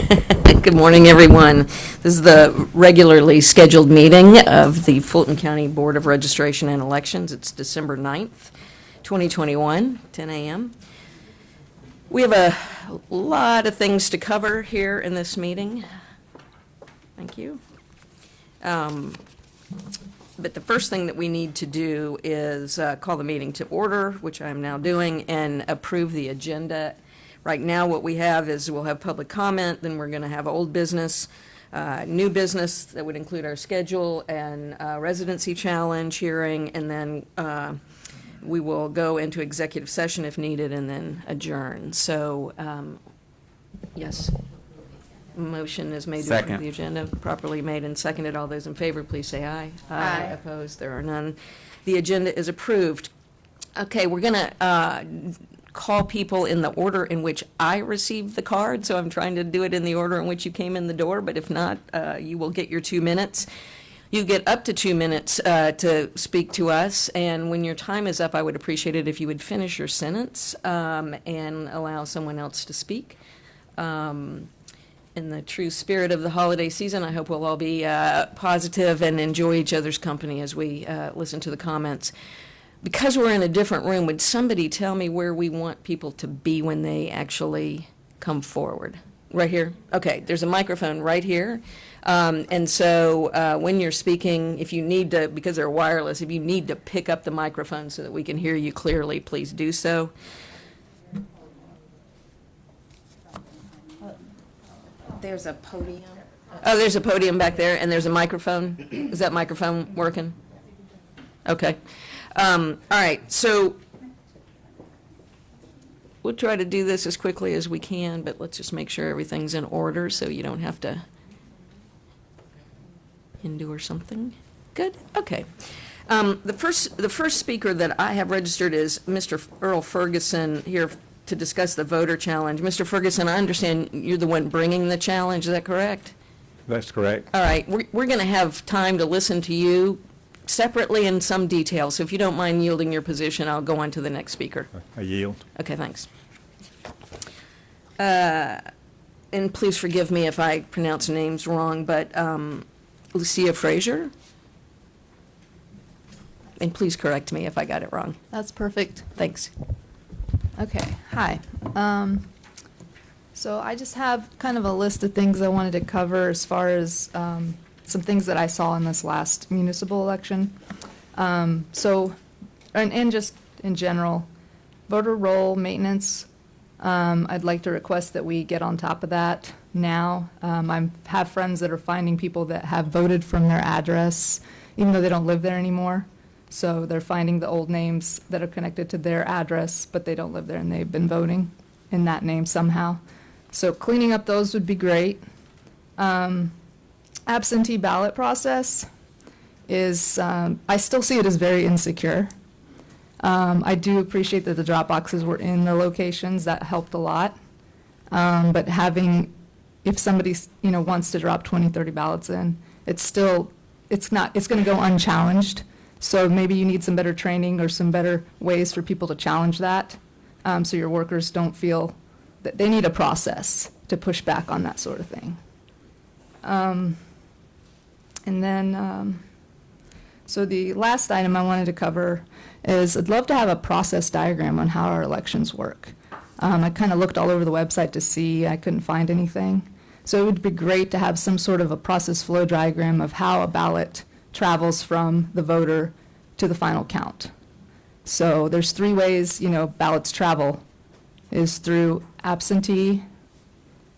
Good morning, everyone. This is the regularly scheduled meeting of the Fulton County Board of Registration and Elections. It's December 9th, 2021, 10 a.m. We have a lot of things to cover here in this meeting. Thank you. But the first thing that we need to do is call the meeting to order, which I'm now doing, and approve the agenda. Right now, what we have is we'll have public comment, then we're going to have old business, new business that would include our schedule, and residency challenge hearing, and then we will go into executive session if needed, and then adjourn. So, yes. Motion is made to approve the agenda, properly made and seconded. All those in favor, please say aye. Aye. Opposed? There are none. The agenda is approved. Okay, we're going to call people in the order in which I received the card, so I'm trying to do it in the order in which you came in the door, but if not, you will get your 2 minutes. You get up to 2 minutes to speak to us, and when your time is up, I would appreciate it if you would finish your sentence and allow someone else to speak. In the true spirit of the holiday season, I hope we'll all be positive and enjoy each other's company as we listen to the comments. Because we're in a different room, would somebody tell me where we want people to be when they actually come forward? Right here? Okay, there's a microphone right here. And so when you're speaking, if you need to, because they're wireless, if you need to pick up the microphone so that we can hear you clearly, please do so. There's a podium. Oh, there's a podium back there, and there's a microphone. Is that microphone working? Okay. All right, so we'll try to do this as quickly as we can, but let's just make sure everything's in order so you don't have to endure something. Good? Okay. The first speaker that I have registered is Mr. Earl Ferguson here to discuss the voter challenge. Mr. Ferguson, I understand you're the one bringing the challenge, is that correct? That's correct. All right, we're going to have time to listen to you separately in some detail, so if you don't mind yielding your position, I'll go on to the next speaker. I yield. Okay, thanks. And please forgive me if I pronounce names wrong, but Lucia Frazier? And please correct me if I got it wrong. That's perfect. Thanks. Okay, hi. So I just have kind of a list of things I wanted to cover as far as some things that I saw in this last municipal election. And just in general, voter roll maintenance, I'd like to request that we get on top of that now. I have friends that are finding people that have voted from their address, even though they don't live there anymore. So they're finding the old names that are connected to their address, but they don't live there and they've been voting in that name somehow. So cleaning up those would be great. Absentee ballot process is, I still see it as very insecure. I do appreciate that the drop boxes were in the locations. That helped a lot. But if somebody, wants to drop 20, 30 ballots in, it's going to go unchallenged. So maybe you need some better training or some better ways for people to challenge that, so your workers don't feel that they need a process to push back on that sort of thing. And then, so the last item I wanted to cover is I'd love to have a process diagram on how our elections work. I kind of looked all over the website to see, I couldn't find anything. So it would be great to have some sort of a process flow diagram of how a ballot travels from the voter to the final count. So there's 3 ways, ballots travel, is through absentee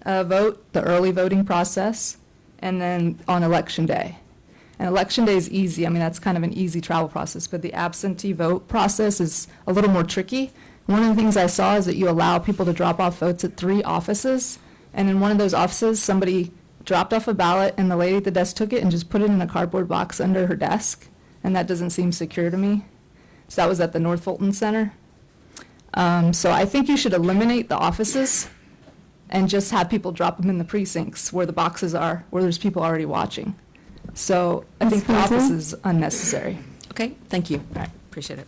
vote, the early voting process, and then on election day. And election day is easy. That's kind of an easy travel process, but the absentee vote process is a little more tricky. One of the things I saw is that you allow people to drop off votes at 3 offices, and in one of those offices, somebody dropped off a ballot, and the lady at the desk took it and just put it in a cardboard box under her desk, and that doesn't seem secure to me. So that was at the North Fulton Center. So I think you should eliminate the offices and just have people drop them in the precincts where the boxes are, where there's people already watching. So I think the office is unnecessary. Okay, thank you. All right, appreciate it.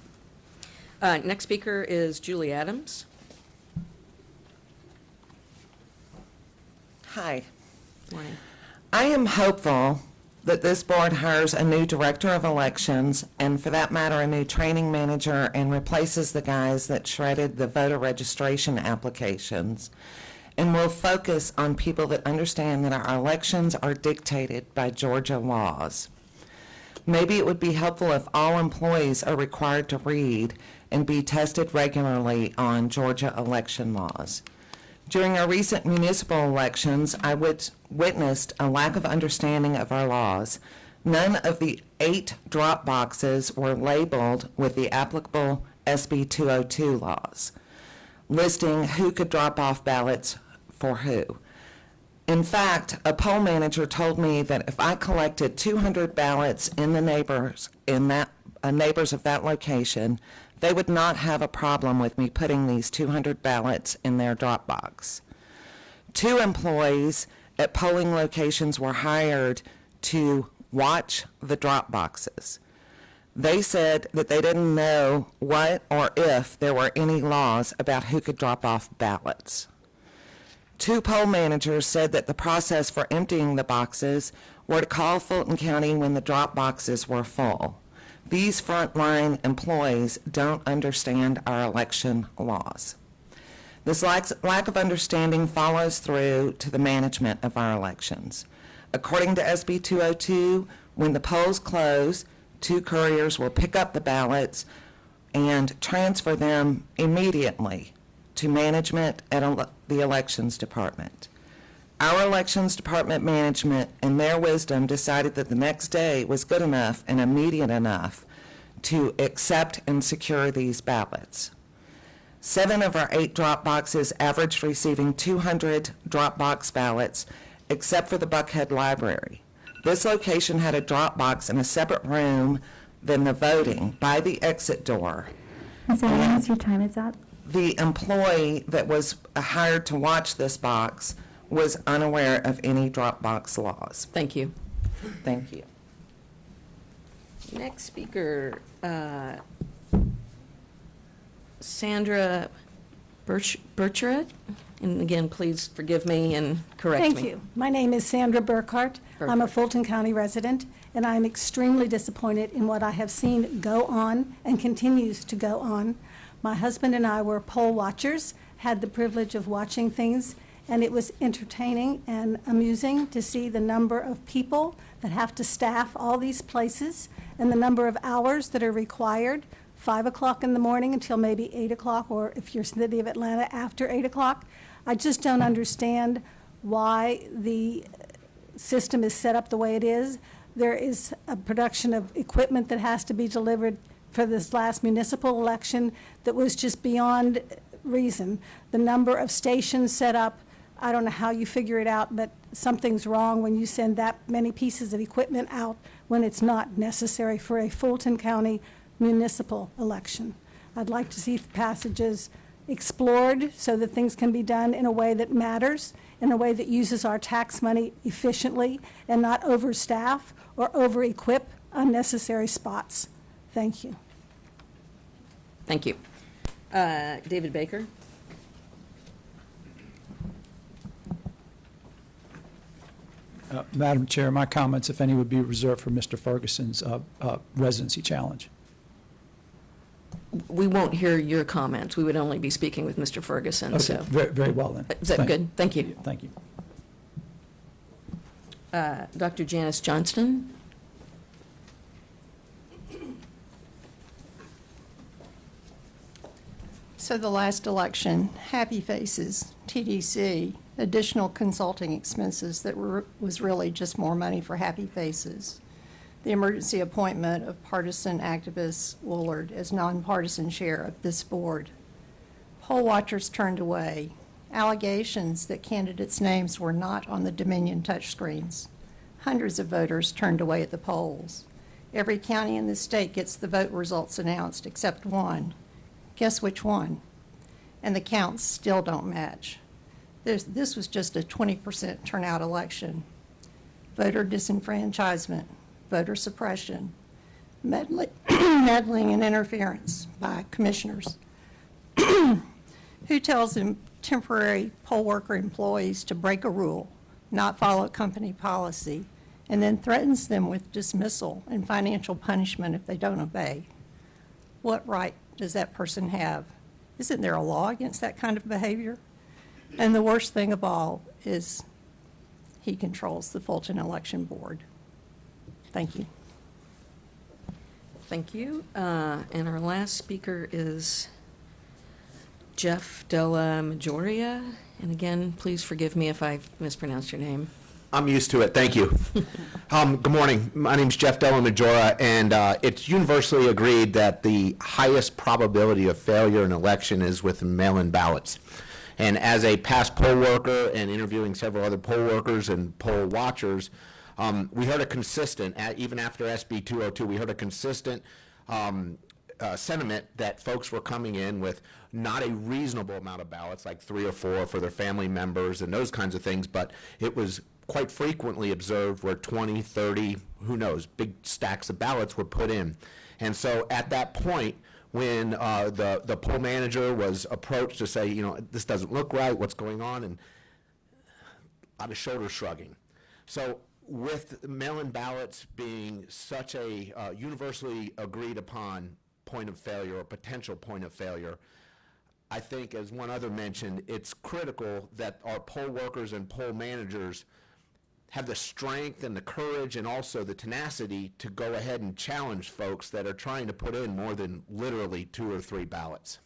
Next speaker is Julie Adams. Hi. Morning. I am hopeful that this board hires a new director of elections, and for that matter, a new training manager, and replaces the guys that shredded the voter registration applications, and will focus on people that understand that our elections are dictated by Georgia laws. Maybe it would be helpful if all employees are required to read and be tested regularly on Georgia election laws. During our recent municipal elections, I witnessed a lack of understanding of our laws. None of the 8 drop boxes were labeled with the applicable SB 202 laws, listing who could drop off ballots for who. In fact, a poll manager told me that if I collected 200 ballots in the neighbors of that location, they would not have a problem with me putting these 200 ballots in their drop box. 2 employees at polling locations were hired to watch the drop boxes. They said that they didn't know what or if there were any laws about who could drop off ballots. 2 poll managers said that the process for emptying the boxes were to call Fulton County when the drop boxes were full. These frontline employees don't understand our election laws. This lack of understanding follows through to the management of our elections. According to SB 202, when the polls close, 2 couriers will pick up the ballots and transfer them immediately to management at the elections department. Our elections department management, in their wisdom, decided that the next day was good enough and immediate enough to accept and secure these ballots. 7 of our 8 drop boxes averaged receiving 200 drop box ballots, except for the Buckhead Library. This location had a drop box in a separate room than the voting by the exit door. I'm sorry, once your time is up. The employee that was hired to watch this box was unaware of any drop box laws. Thank you. Thank you. Next speaker, Sandra Burchard. And again, please forgive me and correct me. Thank you. My name is Sandra Burkhart. I'm a Fulton County resident, and I'm extremely disappointed in what I have seen go on and continues to go on. My husband and I were poll watchers, had the privilege of watching things, and it was entertaining and amusing to see the number of people that have to staff all these places and the number of hours that are required, 5 o'clock in the morning until maybe 8 o'clock, or if you're City of Atlanta, after 8 o'clock. I just don't understand why the system is set up the way it is. There is a production of equipment that has to be delivered for this last municipal election that was just beyond reason. The number of stations set up, I don't know how you figure it out, but something's wrong when you send that many pieces of equipment out when it's not necessary for a Fulton County municipal election. I'd like to see passages explored so that things can be done in a way that matters, in a way that uses our tax money efficiently and not overstaff or over-equip unnecessary spots. Thank you. Thank you. David Baker. Madam Chair, my comments, if any, would be reserved for Mr. Ferguson's residency challenge. We won't hear your comments. We would only be speaking with Mr. Ferguson, Okay, so. very well then. Is that good? Thank you. Thank you. Dr. Janice Johnston. So the last election, Happy Faces, TDC, additional consulting expenses that was really just more money for Happy Faces. The emergency appointment of partisan activist Woolard as nonpartisan chair of this board. Poll watchers turned away. Allegations that candidates' names were not on the Dominion touchscreens. Hundreds of voters turned away at the polls. Every county in the state gets the vote results announced except one. Guess which one? And the counts still don't match. This was just a 20% turnout election. Voter disenfranchisement, voter suppression, meddling and interference by commissioners. Who tells them temporary poll worker employees to break a rule, not follow company policy, and then threatens them with dismissal and financial punishment if they don't obey, what right does that person have? Isn't there a law against that kind of behavior? And the worst thing of all is he controls the Fulton Election Board. Thank you. Thank you. And our last speaker is Jeff Della Maggioria. And again, please forgive me if I mispronounced your name. I'm used to it. Thank you. Good morning. My name's Jeff Della Maggioria, and it's universally agreed that the highest probability of failure in election is with mail-in ballots. And as a past poll worker and interviewing several other poll workers and poll watchers, we heard a consistent, even after SB 202, we heard a consistent sentiment that folks were coming in with not a reasonable amount of ballots, like 3 or 4 for their family members and those kinds of things, but it was quite frequently observed where 20, 30, who knows, big stacks of ballots were put in. And so at that point, when the poll manager was approached to say, you know, this doesn't look right, what's going on, and a lot of shoulder shrugging. So with mail-in ballots being such a universally agreed upon point of failure or potential point of failure, I think, as one other mentioned, it's critical that our poll workers and poll managers have the strength and the courage and also the tenacity to go ahead and challenge folks that are trying to put in more than literally 2 or 3 ballots.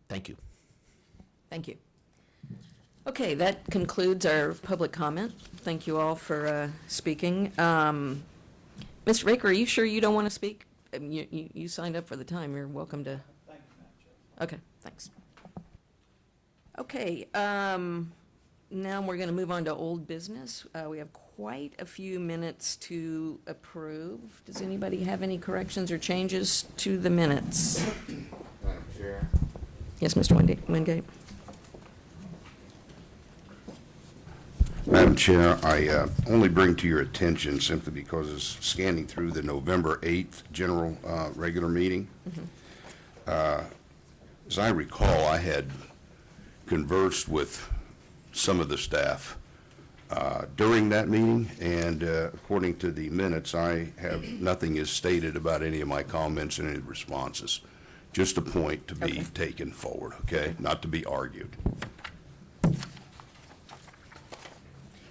Thank you. Thank you. Okay, that concludes our public comment. Thank you all for speaking. Mr. Baker, are you sure you don't want to speak? You signed up for the time. You're welcome to. Thank you, Madam Chair. Okay, thanks. Okay, now we're going to move on to old business. We have quite a few minutes to approve. Does anybody have any corrections or changes to the minutes? Madam Chair. Yes, Mr. Wingate. Madam Chair, I only bring to your attention simply because it's scanning through the November 8th general regular meeting. As I recall, I had conversed with some of the staff during that meeting, and according to the minutes, I have nothing is stated about any of my comments and any responses. Just a point to be taken forward, okay? Not to be argued.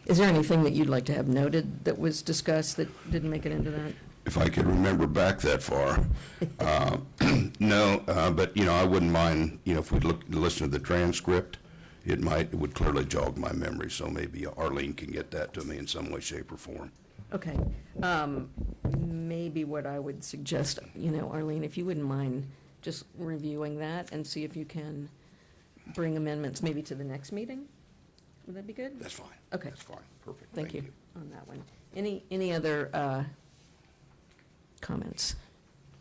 Is there anything that you'd like to have noted that was discussed that didn't make it into that? If I could remember back that far. No, but, you know, I wouldn't mind, you know, if we listen to the transcript, it would clearly jog my memory, so maybe Arlene can get that to me in some way, shape, or form. Okay. Maybe what I would suggest, you know, Arlene, if you wouldn't mind just reviewing that and see if you can bring amendments maybe to the next meeting? Would that be good? That's fine. Okay. That's fine. Perfect. Thank you on that one. Any other comments?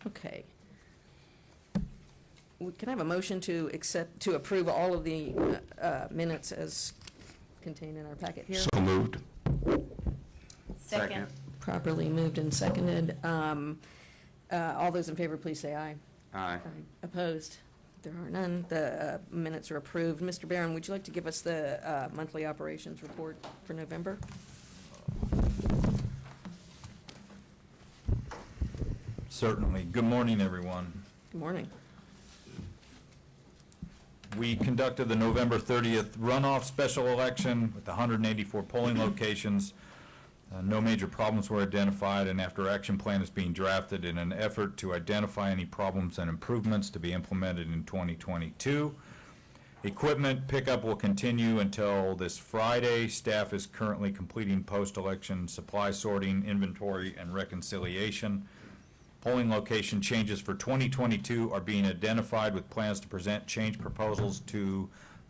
Okay. Can I have a motion to approve all of the minutes as contained in our packet here? So moved. Second. Properly moved and seconded. All those in favor, please say aye. Aye. Opposed? There are none. The minutes are approved. Mr. Barron, would you like to give us the monthly operations report for November? Certainly. Good morning, everyone. Good morning. We conducted the November 30th runoff special election with 184 polling locations. No major problems were identified, and after action plan is being drafted in an effort to identify any problems and improvements to be implemented in 2022. Equipment pickup will continue until this Friday. Staff is currently completing post-election supply sorting, inventory, and reconciliation. Polling location changes for 2022 are being identified with plans to present change proposals to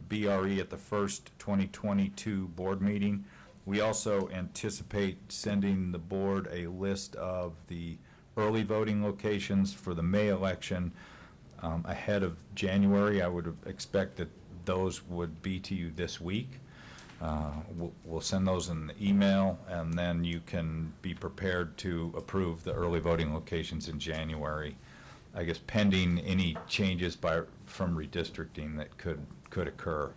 BRE at the first 2022 board meeting. We also anticipate sending the board a list of the early voting locations for the May election ahead of January. I would expect that those would be to you this week. We'll send those in the email, and then you can be prepared to approve the early voting locations in January, I guess pending any changes from redistricting that could occur.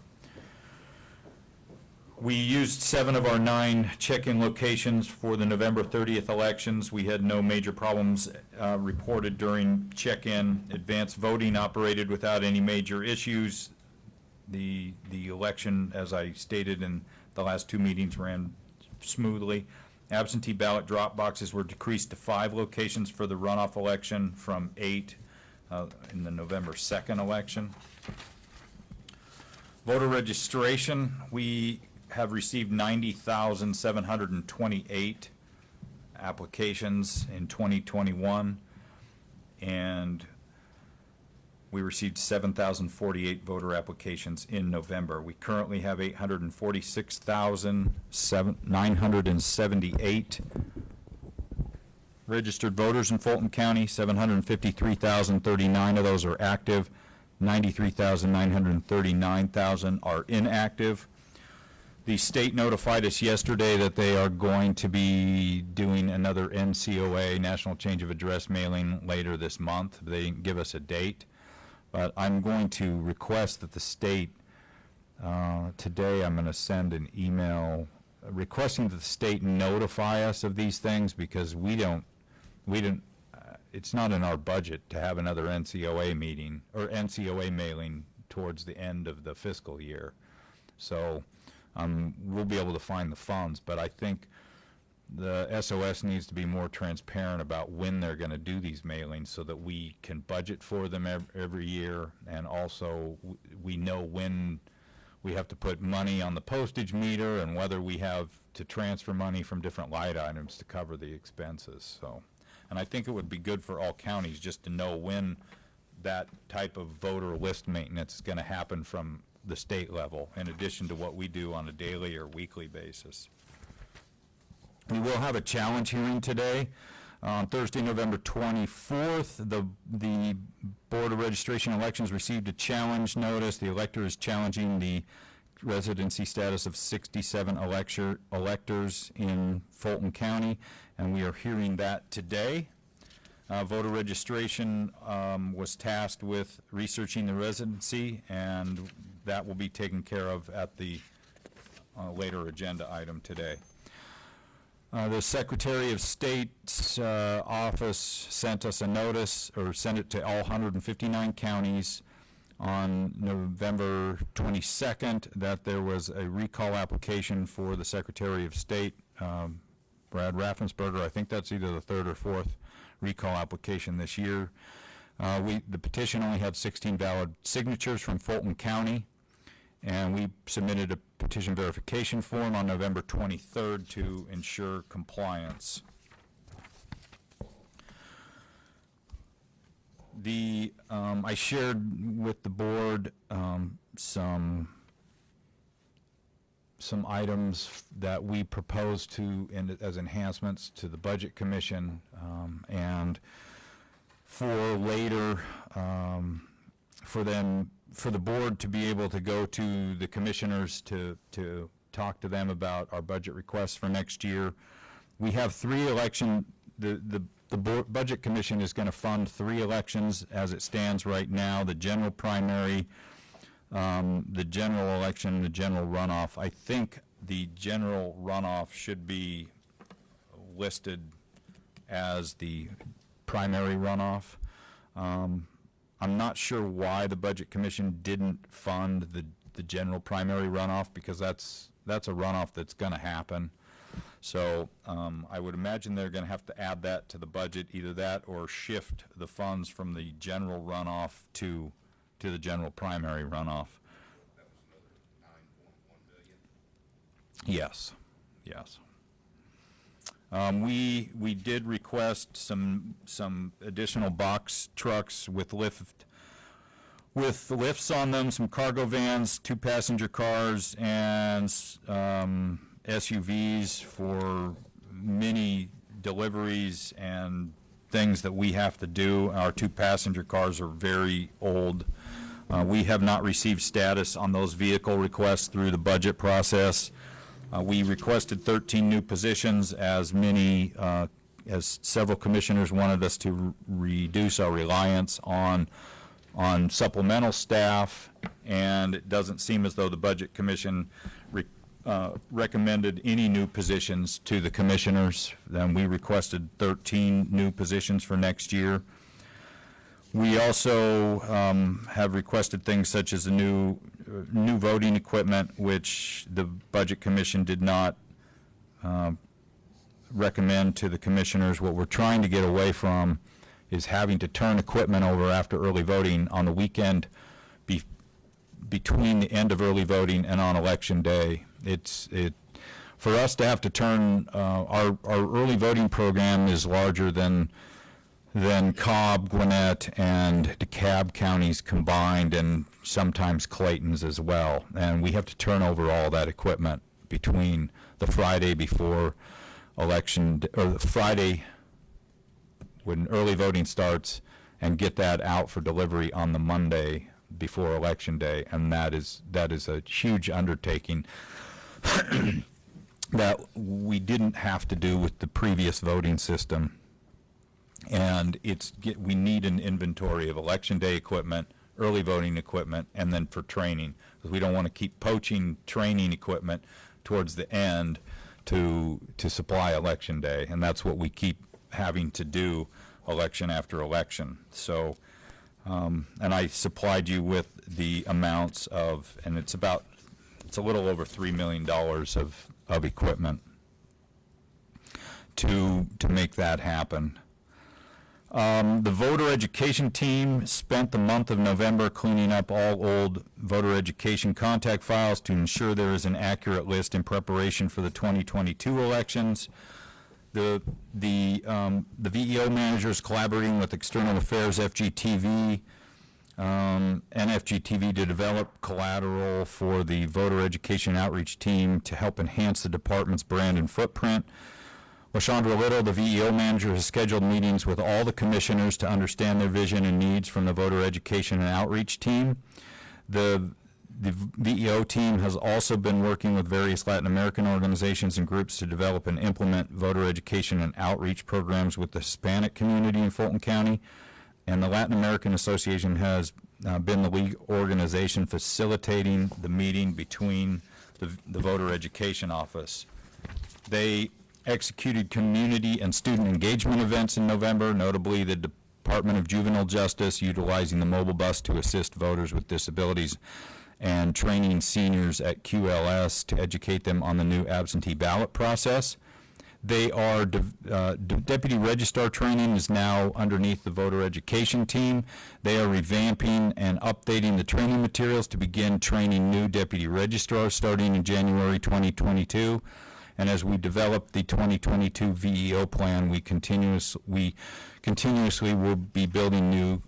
We used 7 of our 9 check-in locations for the November 30th elections. We had no major problems reported during check-in. Advanced voting operated without any major issues. The election, as I stated in the last 2 meetings, ran smoothly. Absentee ballot drop boxes were decreased to 5 locations for the runoff election from 8 in the November 2nd election. Voter registration, we have received 90,728 applications in 2021, and we received 7,048 voter applications in November. We currently have 846,978 registered voters in Fulton County. 753,039 of those are active. 93,939 are inactive. The state notified us yesterday that they are going to be doing another NCOA, National Change of Address mailing, later this month. They didn't give us a date, but I'm going to request that the state, today I'm going to send an email requesting that the state notify us of these things, because we don't, it's not in our budget to have another NCOA meeting or NCOA mailing towards the end of the fiscal year. So we'll be able to find the funds, but I think the SOS needs to be more transparent about when they're going to do these mailings so that we can budget for them every year, and also we know when we have to put money on the postage meter and whether we have to transfer money from different line items to cover the expenses. So, and I think it would be good for all counties just to know when that type of voter list maintenance is going to happen from the state level, in addition to what we do on a daily or weekly basis. We will have a challenge hearing today. On Thursday, November 24th, the Board of Registration Elections received a challenge notice. The elector is challenging the residency status of 67 electors in Fulton County, and we are hearing that today. Voter registration was tasked with researching the residency, and that will be taken care of at the later agenda item today. The Secretary of State's office sent us a notice, or sent it to all 159 counties on November 22nd, that there was a recall application for the Secretary of State, Brad Raffensperger. I think that's either the 3rd or 4th recall application this year. The petition only had 16 valid signatures from Fulton County, and we submitted a petition verification form on November 23rd to ensure compliance. I shared with the board some items that we propose to as enhancements to the Budget Commission, and for later, for the board to be able to go to the commissioners to talk to them about our budget requests for next year. We have 3 election, the Budget Commission is going to fund 3 elections as it stands right now: the general primary, the general election, the general runoff. I think the general runoff should be listed as the primary runoff. I'm not sure why the Budget Commission didn't fund the general primary runoff, because that's a runoff that's going to happen. So I would imagine they're going to have to add that to the budget, either that or shift the funds from the general runoff to the general primary runoff. That was another $9.1 billion. Yes, yes. We did request some additional box trucks with lifts on them, some cargo vans, 2 passenger cars, and SUVs for mini deliveries and things that we have to do. Our 2 passenger cars are very old. We have not received status on those vehicle requests through the budget process. We requested 13 new positions, as several commissioners wanted us to reduce our reliance on supplemental staff, and it doesn't seem as though the Budget Commission recommended any new positions to the commissioners. Then we requested 13 new positions for next year. We also have requested things such as a new voting equipment, which the Budget Commission did not recommend to the commissioners. What we're trying to get away from is having to turn equipment over after early voting on the weekend between the end of early voting and on election day. For us to have to turn, our early voting program is larger than Cobb, Gwinnett, and DeKalb counties combined, and sometimes Clayton's as well. And we have to turn over all that equipment between the Friday before election, or the Friday when early voting starts, and get that out for delivery on the Monday before election day. And that is a huge undertaking that we didn't have to do with the previous voting system. And we need an inventory of election day equipment, early voting equipment, and then for training, because we don't want to keep poaching training equipment towards the end to supply election day, and that's what we keep having to do election after election. So, and I supplied you with the amounts of, and it's a little over $3 million of equipment to make that happen. The voter education team spent the month of November cleaning up all old voter education contact files to ensure there is an accurate list in preparation for the 2022 elections. The VEO manager is collaborating with External Affairs FGTV and FGTV to develop collateral for the voter education outreach team to help enhance the department's brand and footprint. LaShondra Little, the VEO manager, has scheduled meetings with all the commissioners to understand their vision and needs from the voter education and outreach team. The VEO team has also been working with various Latin American organizations and groups to develop and implement voter education and outreach programs with the Hispanic community in Fulton County. And the Latin American Association has been the lead organization facilitating the meeting between the voter education office. They executed community and student engagement events in November, notably the Department of Juvenile Justice utilizing the mobile bus to assist voters with disabilities, and training seniors at QLS to educate them on the new absentee ballot process. They are, deputy registrar training is now underneath the voter education team. They are revamping and updating the training materials to begin training new deputy registrars starting in January 2022. And as we develop the 2022 VEO plan, we continuously will be building new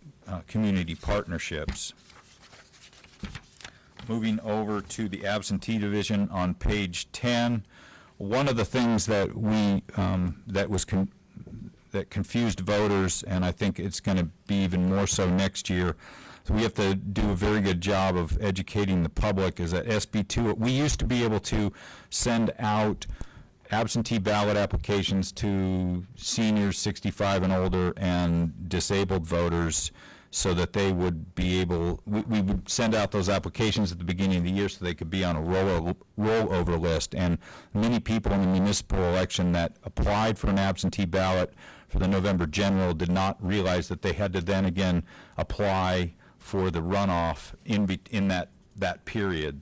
community partnerships. Moving over to the absentee division on page 10, one of the things that that confused voters, and I think it's going to be even more so next year, so we have to do a very good job of educating the public, is that SB2, we used to be able to send out absentee ballot applications to seniors 65 and older and disabled voters so that they would be able, we would send out those applications at the beginning of the year so they could be on a rollover list. And many people in the municipal election that applied for an absentee ballot for the November general did not realize that they had to then again apply for the runoff in that period.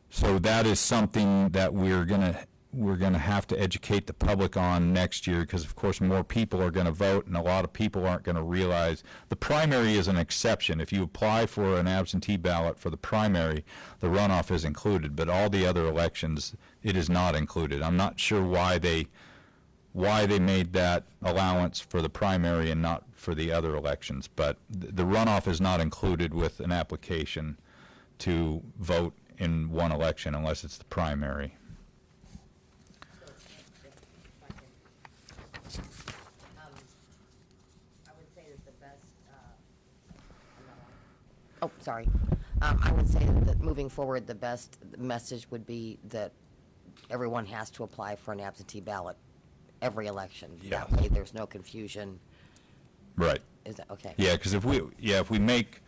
So that is something that we're gonna have to educate the public on next year, because of course more people are going to vote, and a lot of people aren't going to realize the primary is an exception. If you apply for an absentee ballot for the primary, the runoff is included, but all the other elections it is not included. I'm not sure why they made that allowance for the primary and not for the other elections, but the runoff is not included with an application to vote in one election unless it's the primary. Oh, sorry. I would say that moving forward, the best message would be that everyone has to apply for an absentee ballot every election. Yeah. That way there's no confusion. Right. Is that, okay? Yeah, because if we make,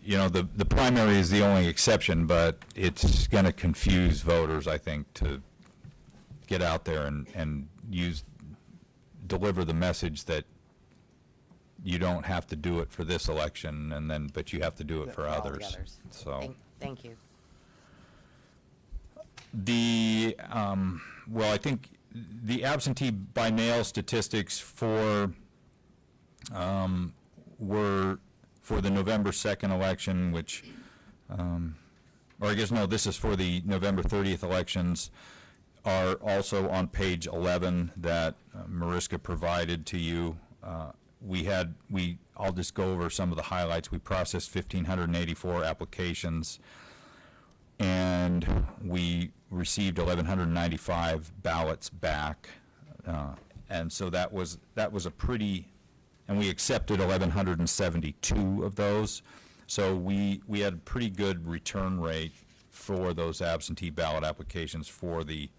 you know, the primary is the only exception, but it's going to confuse voters, I think, to get out there and deliver the message that you don't have to do it for this election, but you have to do it for all the others. So. Thank you. Well, I think the absentee by mail statistics were for the November 2nd election, which, or I guess, no, this is for the November 30th elections, are also on page 11 that Mariska provided to you. I'll just go over some of the highlights. We processed 1,584 applications, and we received 1,195 ballots back. And so that was a pretty, and we accepted 1,172 of those. So we had a pretty good return rate for those absentee ballot applications for the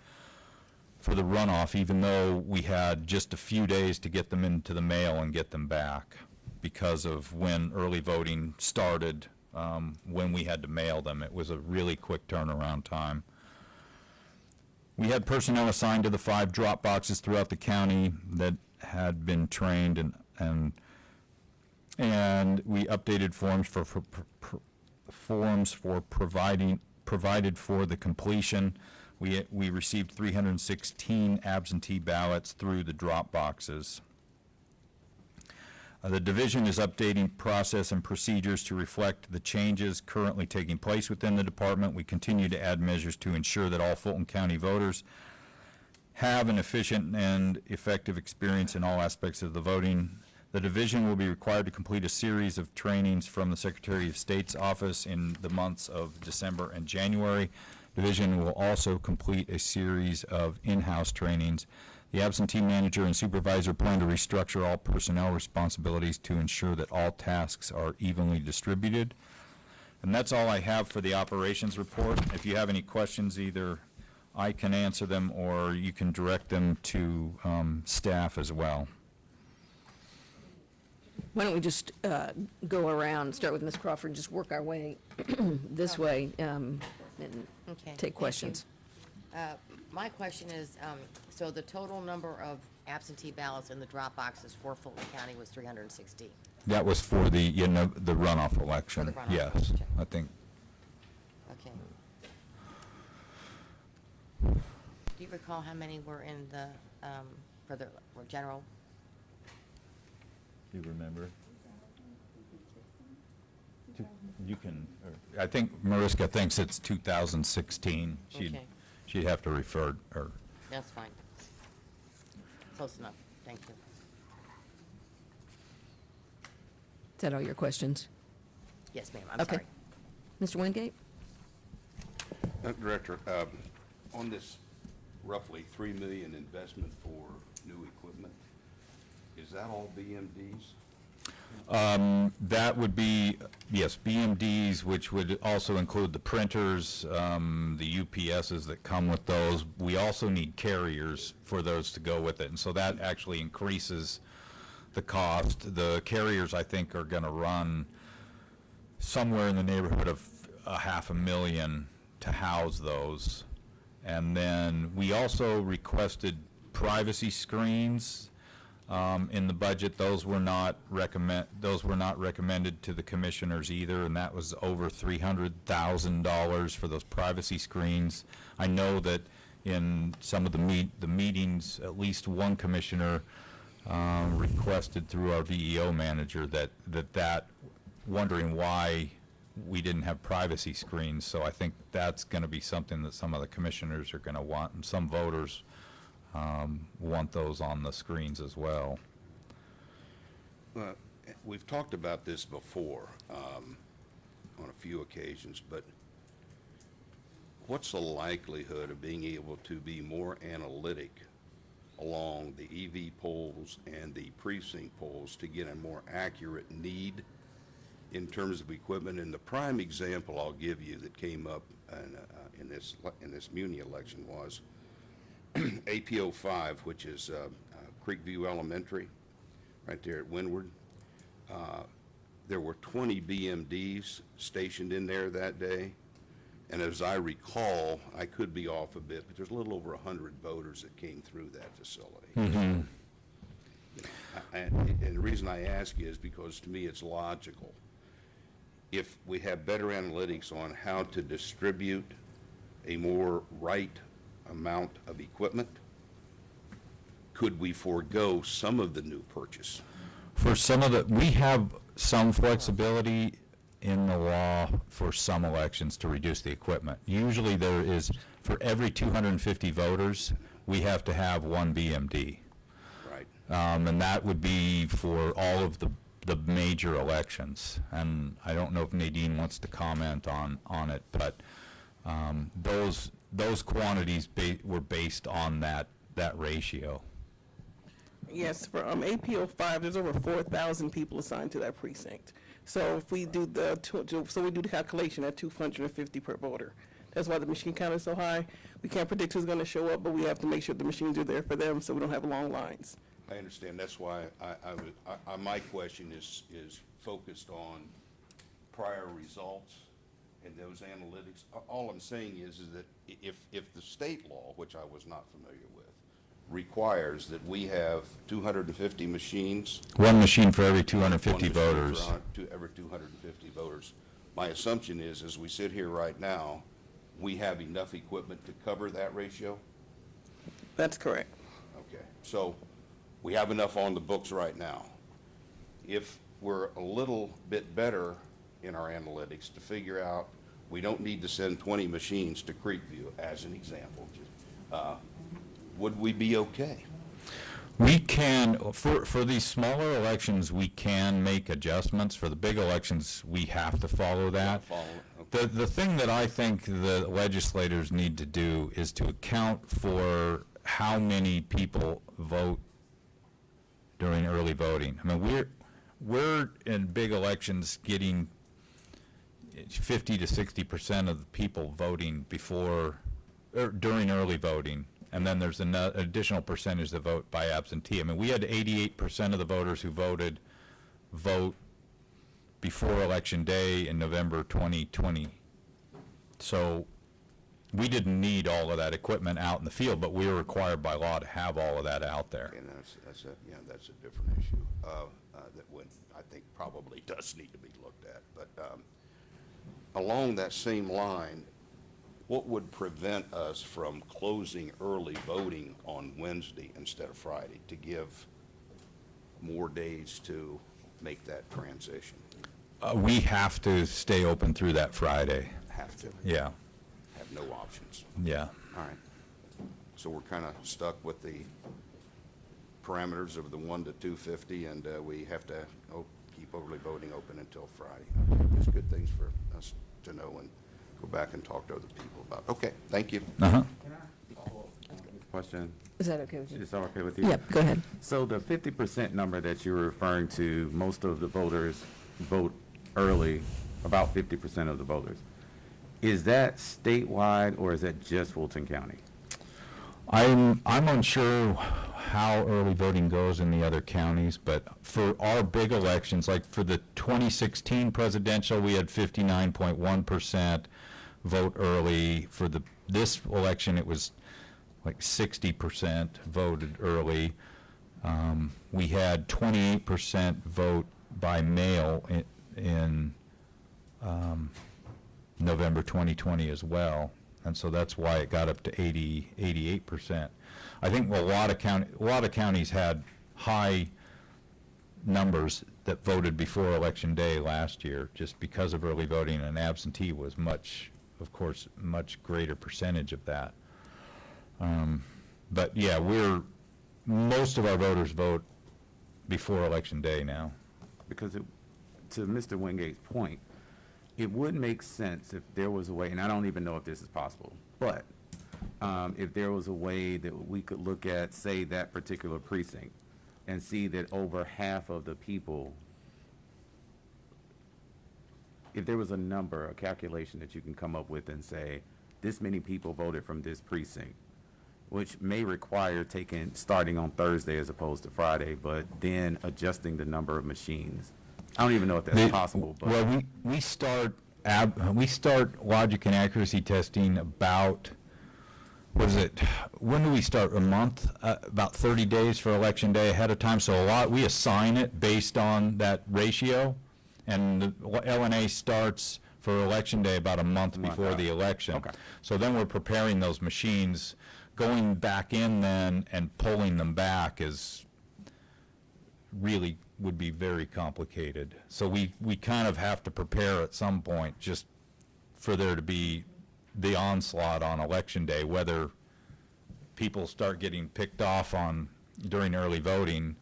runoff, even though we had just a few days to get them into the mail and get them back because of when early voting started, when we had to mail them. It was a really quick turnaround time. We had personnel assigned to the 5 drop boxes throughout the county that had been trained, and we updated forms for provided for the completion. We received 316 absentee ballots through the drop boxes. The division is updating process and procedures to reflect the changes currently taking place within the department. We continue to add measures to ensure that all Fulton County voters have an efficient and effective experience in all aspects of the voting. The division will be required to complete a series of trainings from the Secretary of State's office in the months of December and January. Division will also complete a series of in-house trainings. The absentee manager and supervisor plan to restructure all personnel responsibilities to ensure that all tasks are evenly distributed. And that's all I have for the operations report. If you have any questions, either I can answer them or you can direct them to staff as well. Why don't we just go around, start with Ms. Crawford, and just work our way this way and Okay. take thank questions. you. My question is, so the total number of absentee ballots in the drop boxes for Fulton County was 360. That was for the runoff election. For the runoff Yes, election. I think. Okay. Do you recall how many were in the, for the general? Do you remember? You can, I think Mariska thinks it's 2016. Okay. She'd have to refer, or, That's fine. Close enough. Thank you. Is that all your questions? Yes, ma'am. I'm Okay. sorry. Mr. Wingate? Director, on this roughly $3 million investment for new equipment, is that all BMDs? that would be, yes, BMDs, which would also include the printers, the UPSs that come with those. We also need carriers for those to go with it, and so that actually increases the cost. The carriers, I think, are going to run somewhere in the neighborhood of $500,000 to house those. And then we also requested privacy screens in the budget. Those were not recommended to the commissioners either, and that was over $300,000 for those privacy screens. I know that in some of the meetings, at least one commissioner requested through our VEO manager that wondering why we didn't have privacy screens. So I think that's going to be something that some of the commissioners are going to want, and some voters want those on the screens as well. We've talked about this before on a few occasions, but what's the likelihood of being able to be more analytic along the EV polls and the precinct polls to get a more accurate need in terms of equipment? And the prime example I'll give you that came up in this Muni election was APO 5, which is Creekview Elementary, right there at Windward. there were 20 BMDs stationed in there that day. And as I recall, I could be off a bit, but there's a little over 100 voters that came through that facility. And the reason I ask is because to me it's logical. If we have better analytics on how to distribute a more right amount of equipment, could we forego some of the new purchase? For some of the, we have some flexibility in the law for some elections to reduce the equipment. Usually there is, for every 250 voters, we have to have one BMD. Right. And that would be for all of the major elections. And I don't know if Nadine wants to comment on it, but those quantities were based on that ratio. Yes, for APO 5, there's over 4,000 people assigned to that precinct. So if we do we do the calculation at 250 per voter. That's why the machine count is so high. We can't predict who's going to show up, but we have to make sure the machines are there for them so we don't have long lines. I understand. That's why my question is focused on prior results and those analytics. All I'm saying is that if the state law, which I was not familiar with, requires that we have 250 machines. One machine for every 250 one machine voters. for every 250 voters. My assumption is, as we sit here right now, we have enough equipment to cover that ratio? That's correct. Okay, so we have enough on the books right now. If we're a little bit better in our analytics to figure out we don't need to send 20 machines to Creekview, as an example, would we be okay? We can, for these smaller elections, we can make adjustments. For the big elections, we have to follow that. Okay. The thing that I think the legislators need to do is to account for how many people vote during early voting. I mean, we're in big elections getting 50 to 60% of the people voting before or during early voting. And then there's an additional percentage that vote by absentee. I mean, we had 88% of the voters who voted vote before Election Day in November 2020. So we didn't need all of that equipment out in the field, but we were required by law to have all of that out there. And that's a different issue that I think probably does need to be looked at. But along that same line, what would prevent us from closing early voting on Wednesday instead of Friday to give more days to make that transition? We have to stay open through that Friday. Have to. Yeah, Have no options. yeah. All right. So we're kind of stuck with the parameters of the 1 to 250, and we have to keep early voting open until Friday. Just good things for us to know and go back and talk to other people about. Okay, thank you. Uh-huh. Question. Is that okay with you? Is that okay with you? Yep, go ahead. So the 50% number that you were referring to, most of the voters vote early, about 50% of the voters. Is that statewide or is that just Fulton County? I'm unsure how early voting goes in the other counties, but for our big elections, like for the 2016 presidential, we had 59.1% vote early. For this election, it was like 60% voted early. We had 28% vote by mail in November 2020 as well. And so that's why it got up to 88%. I think a lot of counties had high numbers that voted before Election Day last year, just because of early voting, and absentee was much greater percentage of that. But yeah, most of our voters vote before Election Day now. Because to Mr. Wingate's point, it would make sense if there was a way, and I don't even know if this is possible, but if there was a way that we could look at, say, that particular precinct and see that over half of the people, if there was a number, a calculation that you can come up with and say, this many people voted from this precinct, which may require starting on Thursday as opposed to Friday, but then adjusting the number of machines I don't even know if that's possible, but. Well, we start logic and accuracy testing about, when do we start? A month? About 30 days for election day ahead of time. So we assign it based on that ratio, and the LNA starts for election day about a month before the election. Okay. So then we're preparing those machines. Going back in then and pulling them back is really would be very complicated. So we kind of have to prepare at some point just for there to be the onslaught on election day, whether people start getting picked off during early voting.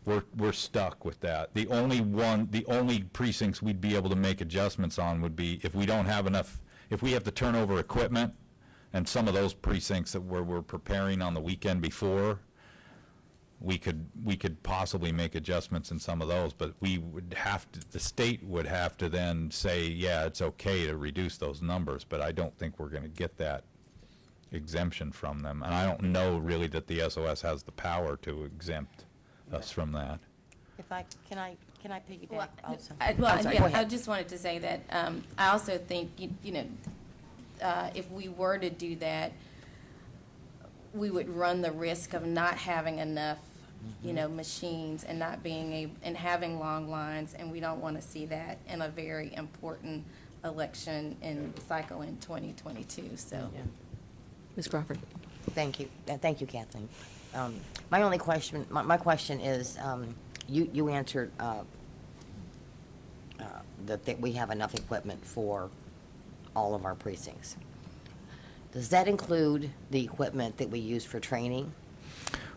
We're stuck with that. The only precincts we'd be able to make adjustments on would be if we don't have enough, if we have to turn over equipment, and some of those precincts that we're preparing on the weekend before, we could possibly make adjustments in some of those, but the state would have to then say, yeah, it's okay to reduce those numbers, but I don't think we're gonna get that exemption from them. And I don't know really that the SOS has the power to exempt us from that. Can I piggyback Well, also? Well, I'm sorry, yeah, go I ahead. just wanted to say that I also think, if we were to do that, we would run the risk of not having enough, machines and not being and having long lines, and we don't want to see that in a very important election cycle in 2022, so. Ms. Crawford? Thank you. Thank you, Kathleen. My only question, my question is, you answered that we have enough equipment for all of our precincts. Does that include the equipment that we use for training?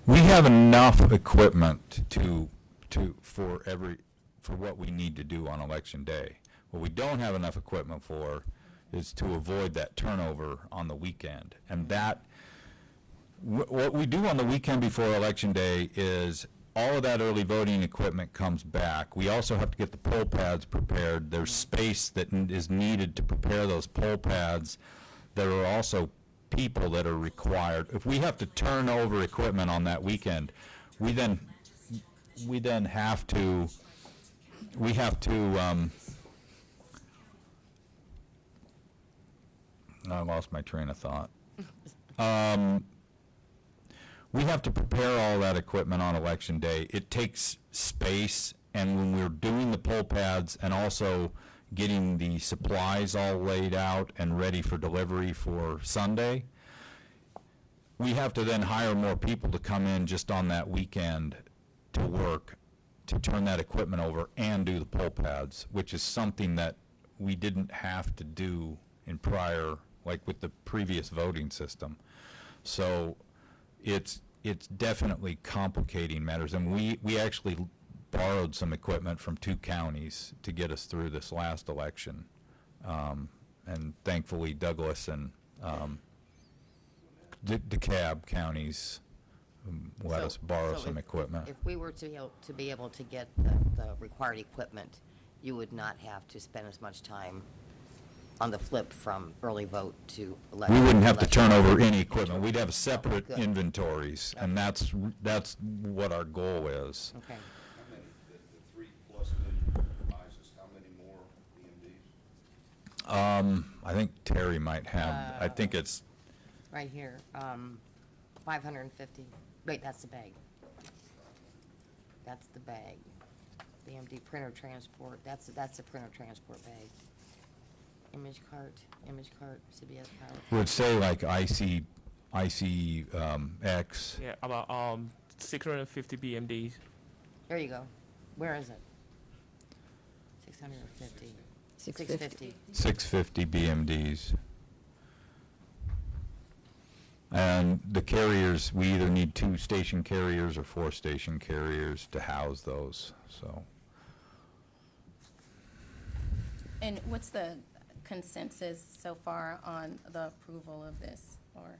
We have enough equipment for what we need to do on election day. What we don't have enough equipment for is to avoid that turnover on the weekend. And that, what we do on the weekend before election day is all of that early voting equipment comes back. We also have to get the poll pads prepared. There's space that is needed to prepare those poll pads. There are also people that are required. If we have to turn over equipment on that weekend, we then have to, I lost my train of thought. We have to prepare all that equipment on election day. It takes space, and when we're doing the poll pads and also getting the supplies all laid out and ready for delivery for Sunday, we have to then hire more people to come in just on that weekend to work, to turn that equipment over and do the poll pads, which is something that we didn't have to do in prior, like with the previous voting system. So it's definitely complicating matters, and we actually borrowed some equipment from 2 counties to get us through this last election. And thankfully Douglas and DeKalb counties let us borrow some equipment. If we were to be able to get the required equipment, you would not have to spend as much time on the flip from early vote to election. We wouldn't have to turn over any equipment. We'd have separate inventories, and that's what our goal is. Okay. How many, the 3+ million devices, how many more EMDs? I think Terry might have, I think it's, Right here, 550. Wait, that's the bag. That's the bag. The MD printer transport, that's the printer transport bag. Image cart, CBS cart. would say like ICX. Yeah, about 650 BMDs. There you go. Where is it? 650. 650. 650 BMDs. And the carriers, we either need 2 station carriers or 4 station carriers to house those, so. And what's the consensus so far on the approval of this, or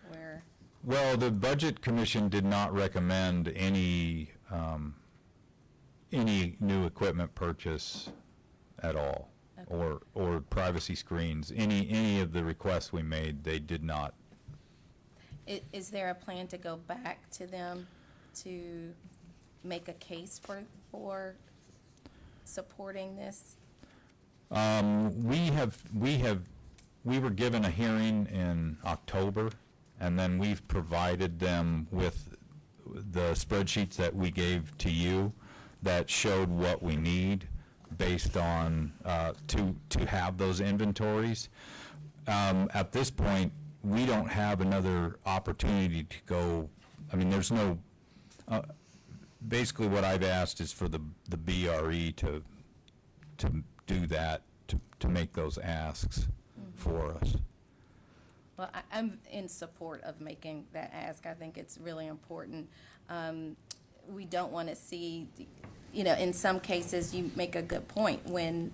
where? Well, the Budget Commission did not recommend any new equipment purchase at all, Okay. or privacy screens. Any of the requests we made, they did not. Is there a plan to go back to them to make a case for supporting this? We were given a hearing in October, and then we've provided them with the spreadsheets that we gave to you that showed what we need based on, to have those inventories. At this point, we don't have another opportunity to go, I mean, there's no, basically what I've asked is for the BRE to do that, to make those asks for us. Well, I'm in support of making that ask. I think it's really important. We don't want to see, in some cases, you make a good point, when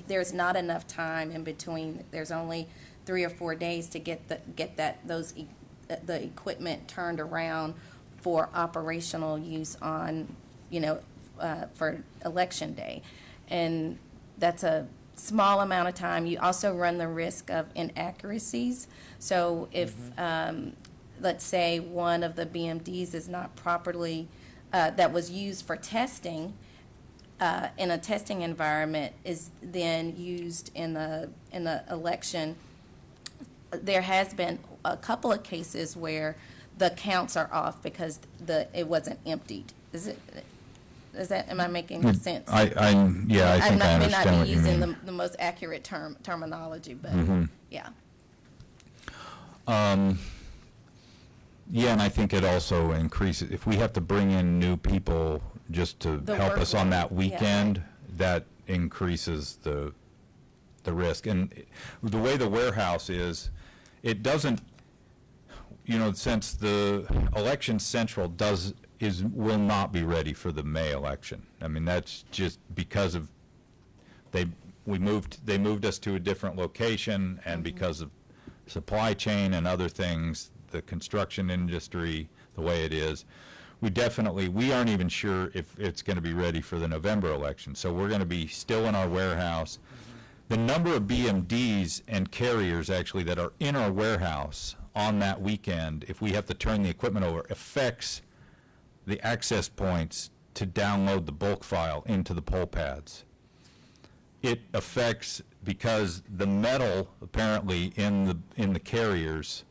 there's not enough time in between, there's only 3 or 4 days to get the equipment turned around for operational use on, for election day. And that's a small amount of time. You also run the risk of inaccuracies. So if, let's say, one of the BMDs is not properly, that was used for testing, in a testing environment, is then used in the election, there has been a couple of cases where the counts are off because it wasn't emptied. Am I making sense? I think I understand may what not you be using mean. the most accurate terminology, but, yeah. Yeah, and I think it also increases, if we have to bring in new people just to The help us on workload, that yeah. weekend, that increases the risk. And the way the warehouse is, it doesn't, since the election central will not be ready for the May election. I mean, that's just because of, they moved us to a different location, and because of supply chain and other things, the construction industry, the way it is, we aren't even sure if it's going to be ready for the November election. So we're going to be still in our warehouse. The number of BMDs and carriers actually that are in our warehouse on that weekend, if we have to turn the equipment over, affects the access points to download the bulk file into the poll pads. It affects, because the metal apparently in the carriers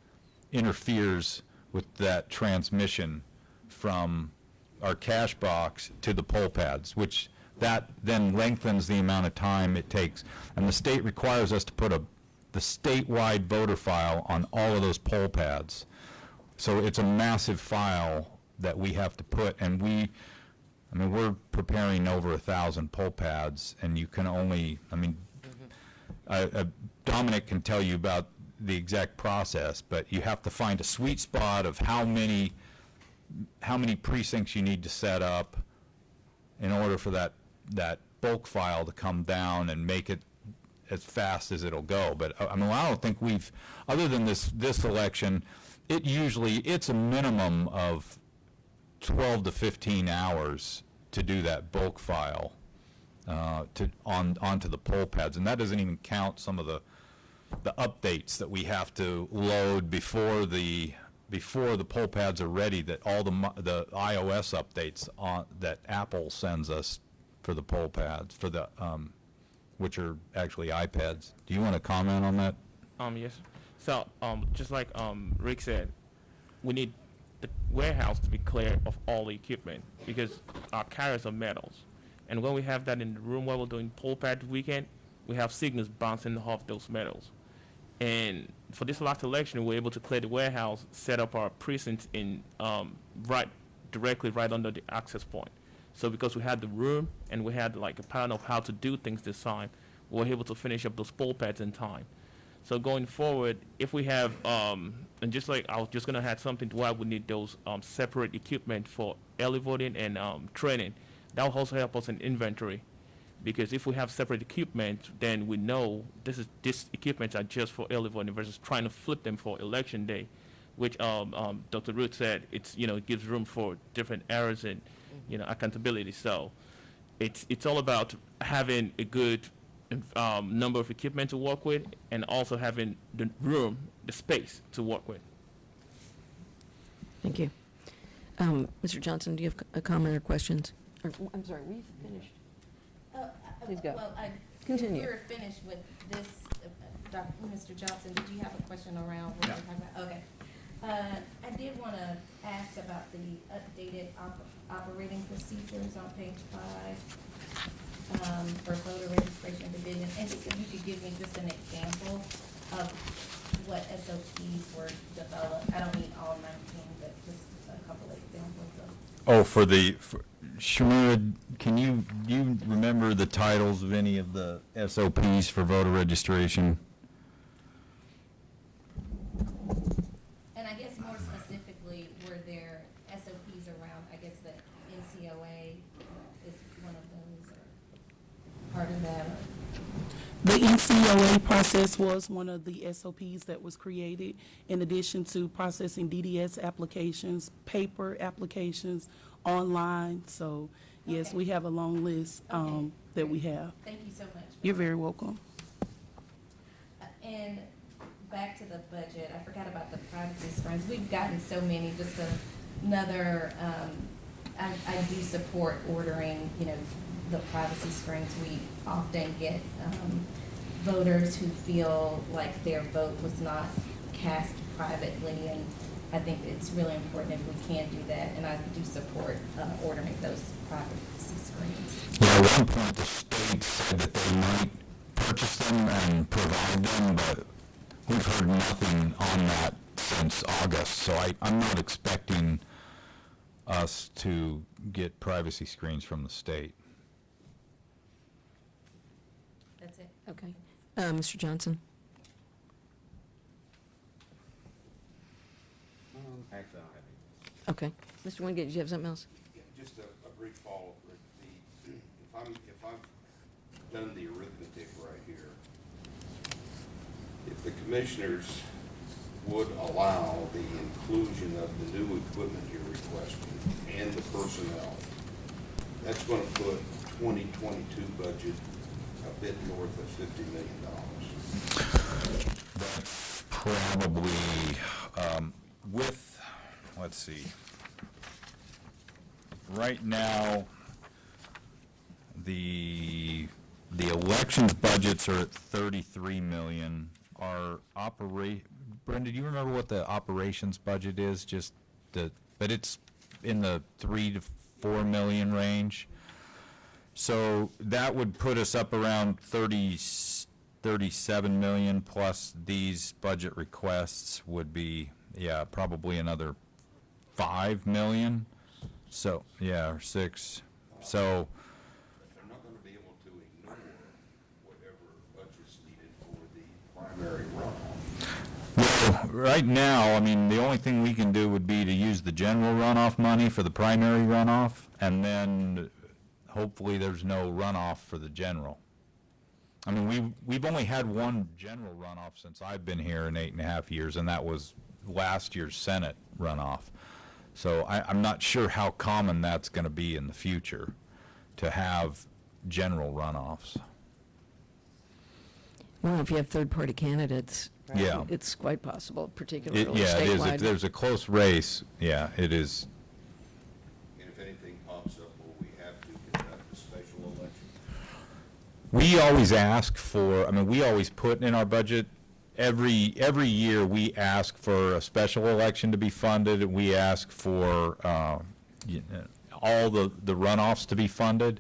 interferes with that transmission from our cash box to the poll pads, which that then lengthens the amount of time it takes. And the state requires us to put the statewide voter file on all of those poll pads. So it's a massive file that we have to put, and we're preparing over 1,000 poll pads, and you can only, Dominic can tell you about the exact process, but you have to find a sweet spot of how many precincts you need to set up in order for that bulk file to come down and make it as fast as it'll go. But I don't think other than this election, it's a minimum of 12 to 15 hours to do that bulk file onto the poll pads, and that doesn't even count some of the updates that we have to load before the poll pads are ready, that all the iOS updates that Apple sends us for the poll pads, for the which are actually iPads. Do you want to comment on that? Yes. So, just like Rick said, we need the warehouse to be clear of all the equipment, because our carriers are metals. And when we have that in the room while we're doing poll pad weekend, we have signals bouncing off those metals. And for this last election, we were able to clear the warehouse, set up our precincts in directly right under the access point. So because we had the room and we had like a plan of how to do things this time, we were able to finish up those poll pads in time. So going forward, if we have, and just like I was just going to add something to why we need those separate equipment for early voting and training, that will also help us in inventory. Because if we have separate equipment, then we know this equipment are just for early voting versus trying to flip them for election day, which Dr. Root said it gives room for different errors and accountability. So it's all about having a good number of equipment to work with, and also having the room, the space to work with. Thank you. Mr. Johnson, do you have a comment or questions? I'm sorry, we've finished. Please go. Well, Continue. If we're finished with this, Mr. Johnson, did you have a question around what we're talking about? Okay. I did want to ask about the updated operating procedures on page 5 for voter registration division. And just if you could give me just an example of what SOPs were developed. I don't need all 19, but just a couple of examples of. Oh, Shamira, do you remember the titles of any of the SOPs for voter registration? And I guess more specifically, were there SOPs around, I guess the NCOA is one of those, or part of that? The NCOA process was one of the SOPs that was created, in addition to processing DDS applications, paper applications, online. So, yes, Okay. we have a long list Okay. that we have. Thank you so much. You're very welcome. And back to the budget, I forgot about the privacy screens. We've gotten so many, just another, I do support ordering, the privacy screens. We often get voters who feel like their vote was not cast privately, and I think it's really important if we can do that, and I do support ordering those privacy screens. Yeah, at one point, the state said that they might purchase them and provide them, but we've heard nothing on that since August, so I'm not expecting us to get privacy screens from the state. That's it. Okay. Mr. Johnson? Actually, I don't have any. Okay. Mr. Wingate, did you have something else? Yeah, just a brief follow-up, Rick. If I've done the arithmetic right here, if the commissioners would allow the inclusion of the new equipment you're requesting and the personnel, that's going to put 2022 budget a bit north of $50 million. That's probably, let's see, right now, the elections budgets are at 33 million. Our Brenda, do you remember what the operations budget is? But it's in the 3 to 4 million range. So that would put us up around 37 million, plus these budget requests would be, probably another 5 million. So, or 6. So, They're not going to be able to ignore whatever budget's needed for the primary runoff. well, right now, the only thing we can do would be to use the general runoff money for the primary runoff, and then hopefully there's no runoff for the general. We've only had one general runoff since I've been here in 8.5 years, and that was last year's Senate runoff. So I'm not sure how common that's going to be in the future, to have general runoffs. Well, if you have third-party candidates, Yeah. it's quite possible, particularly It is. statewide. If there's a close race, it is. And if anything pops up, will we have to conduct a special election? We always ask for, we always put in our budget, every year we ask for a special election to be funded. We ask for all the runoffs to be funded.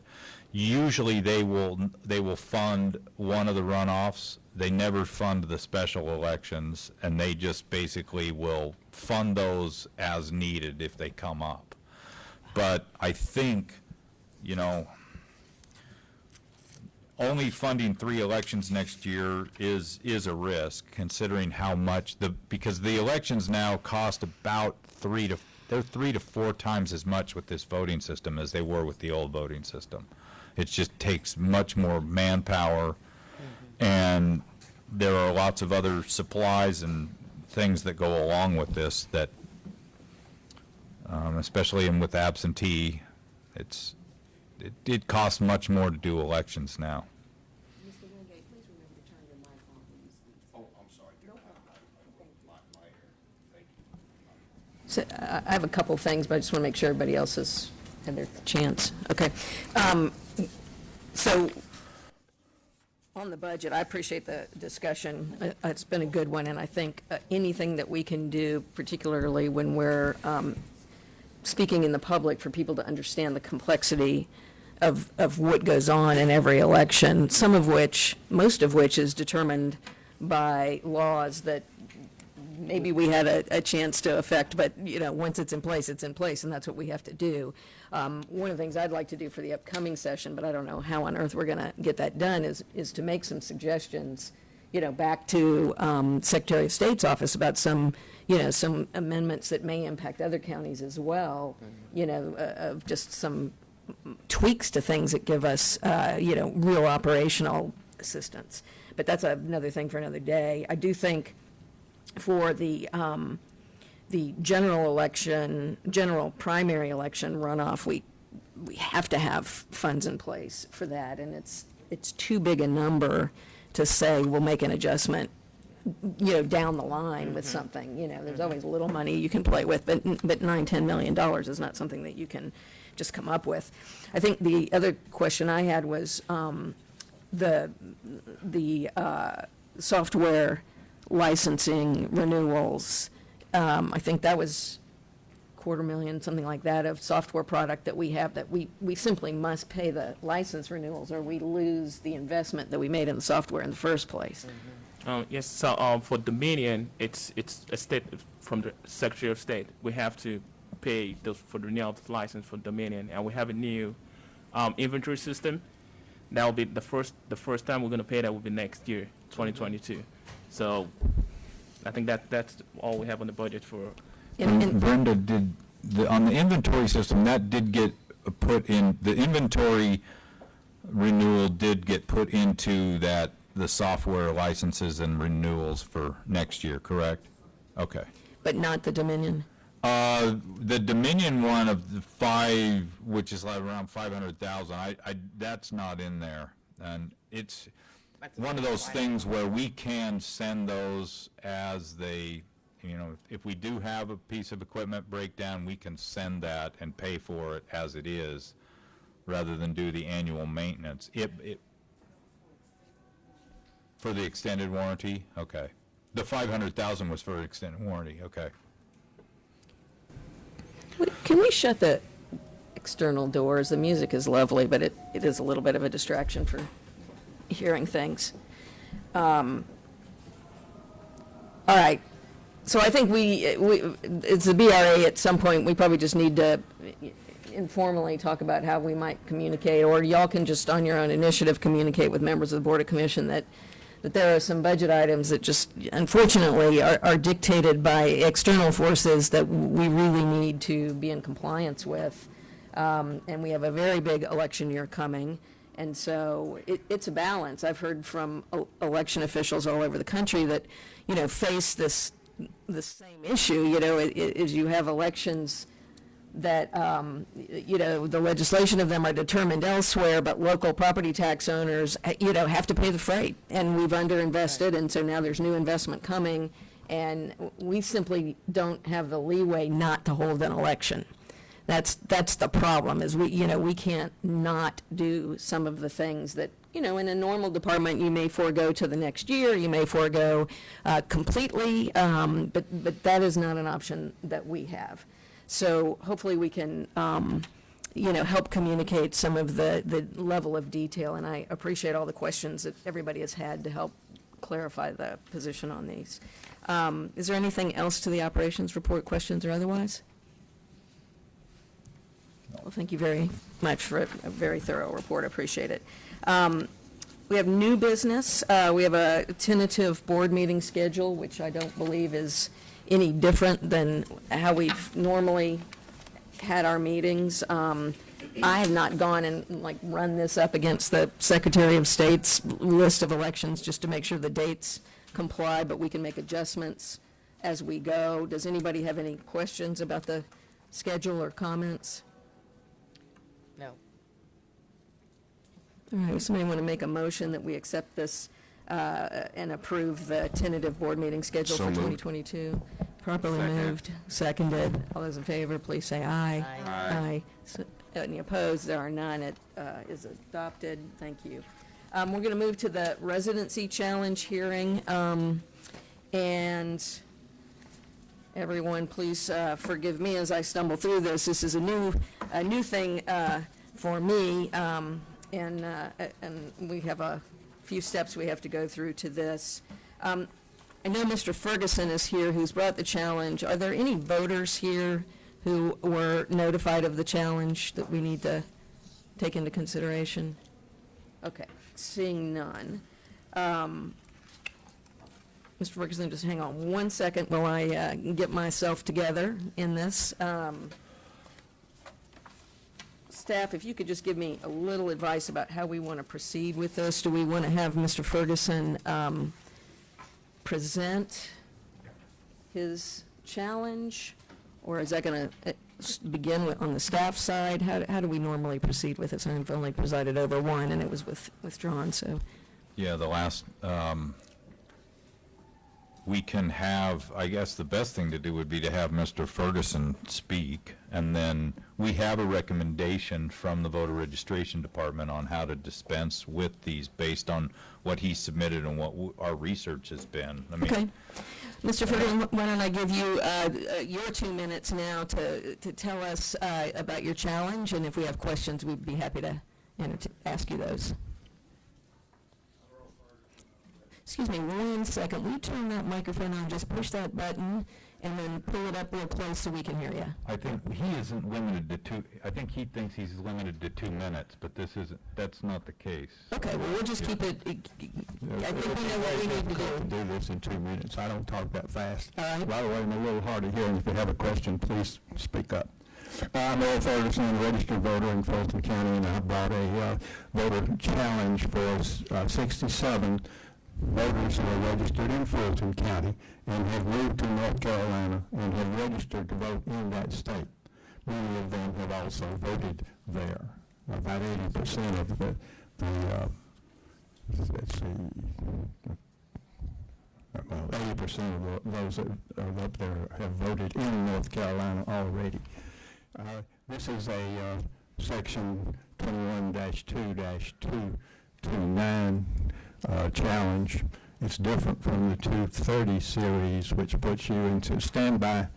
Usually they will fund one of the runoffs. They never fund the special elections, and they just basically will fund those as needed if they come up. But I think, only funding 3 elections next year is a risk, considering how much because the elections now cost about 3 to 4 times as much with this voting system as they were with the old voting system. It just takes much more manpower, and there are lots of other supplies and things that go along with this that, especially with absentee, it costs much more to do elections now. Mr. Wingate, please remember to turn your mic on when you speak. Oh, I'm sorry. My hair. Thank you. So, I have a couple things, but I just want to make sure everybody else has had their chance. Okay. So On the budget, I appreciate the discussion. It's been a good one, and I think anything that we can do, particularly when we're speaking in the public, for people to understand the complexity of what goes on in every election, most of which is determined by laws that maybe we had a chance to affect, but, once it's in place, and that's what we have to do. One of the things I'd like to do for the upcoming session, but I don't know how on earth we're going to get that done, is to make some suggestions, back to Secretary of State's office about some amendments that may impact other counties as well, of just some tweaks to things that give us, real operational assistance. But that's another thing for another day. I do think for the general primary election runoff, we have to have funds in place for that, and it's too big a number to say we'll make an adjustment, down the line with something. There's always a little money you can play with, but $9-10 million is not something that you can just come up with. I think the other question I had was the software licensing renewals. I think that was $250,000, something like that, of software product that we have that we simply must pay the license renewals, or we lose the investment that we made in the software in the first place. Yes, so for Dominion, it's a state from the Secretary of State. We have to pay those for the renewal of the license for Dominion, and we have a new inventory system. That will be the first time we're going to pay. That will be next year, 2022. So I think that's all we have on the budget for. Brenda, on the inventory system, that did get put in, the inventory renewal did get put into the software licenses and renewals for next year, correct? Okay. But not the Dominion? The Dominion one of the 5, which is like around 500,000, that's not in there. And it's one of those things where we can send those as they, if we do have a piece of equipment breakdown, we can send that and pay for it as it is, rather than do the annual maintenance. For the extended warranty? Okay. The 500,000 was for extended warranty, okay. Can we shut the external doors? The music is lovely, but it is a little bit of a distraction for hearing things. All right. So I think it's the BRA at some point. We probably just need to informally talk about how we might communicate, or y'all can just on your own initiative communicate with members of the Board of Commission that there are some budget items that just unfortunately are dictated by external forces that we really need to be in compliance with. And we have a very big election year coming. And so it's a balance. I've heard from election officials all over the country that, face this same issue, is you have elections that, the legislation of them are determined elsewhere, but local property tax owners, have to pay the freight. And we've underinvested, and so now there's new investment coming, and we simply don't have the leeway not to hold an election. That's the problem, is we can't not do some of the things that, in a normal department, you may forego to the next year, you may forego completely, but that is not an option that we have. So hopefully we can, help communicate some of the level of detail, and I appreciate all the questions that everybody has had to help clarify the position on these. Is there anything else to the operations report, questions or otherwise? Well, thank you very much for a very thorough report. I appreciate it. We have new business. We have a tentative board meeting schedule, which I don't believe is any different than how we've normally had our meetings. I have not gone and run this up against the Secretary of State's list of elections just to make sure the dates comply, but we can make adjustments as we go. Does anybody have any questions about the schedule or comments? No. All right, does somebody want to make a motion that we accept this and approve the tentative board meeting schedule So for moved. 2022? Properly moved, seconded. All those in favor, please say aye. Aye. So, any opposed? There are none. It is adopted. Thank you. We're going to move to the residency challenge hearing. And everyone, please forgive me as I stumble through this. This is a new thing for me, and we have a few steps we have to go through to this. I know Mr. Ferguson is here, who's brought the challenge. Are there any voters here who were notified of the challenge that we need to take into consideration? Okay, seeing none. Mr. Ferguson, just hang on one second while I get myself together in this. Staff, if you could just give me a little advice about how we want to proceed with this. Do we want to have Mr. Ferguson present his challenge, or is that going to begin on the staff side? How do we normally proceed with this? I've only presided over one, and it was withdrawn, so. Yeah, the last, we can have, I guess the best thing to do would be to have Mr. Ferguson speak, and then we have a recommendation from the voter registration department on how to dispense with these based on what he submitted and what our research has been. I mean, Okay. Mr. Ferguson, why don't I give you your 2 minutes now to tell us about your challenge, and if we have questions, we'd be happy to ask you those. Excuse me 1 second. Will you turn that microphone on? Just push that button and then pull it up real close so we can hear you. I think he isn't limited to two. I think he thinks he's limited to 2 minutes, but this isn't. That's not the case. Okay, well, we'll just keep it. I think we know what we need to do. Do this in 2 minutes. I don't talk that fast. All right. By the way, I'm a little hard of hearing. If you have a question, please speak up. I'm Earl Ferguson, I'm a registered voter in Fulton County, and I brought a voter challenge for 67 voters who are registered in Fulton County and have moved to North Carolina and have registered to vote in that state. Many of them have also voted there. About 80% of let's see, about 80% of those that are up there have voted in North Carolina already. This is a section 21-2-229 challenge. It's different from the 230 series, which puts you into standby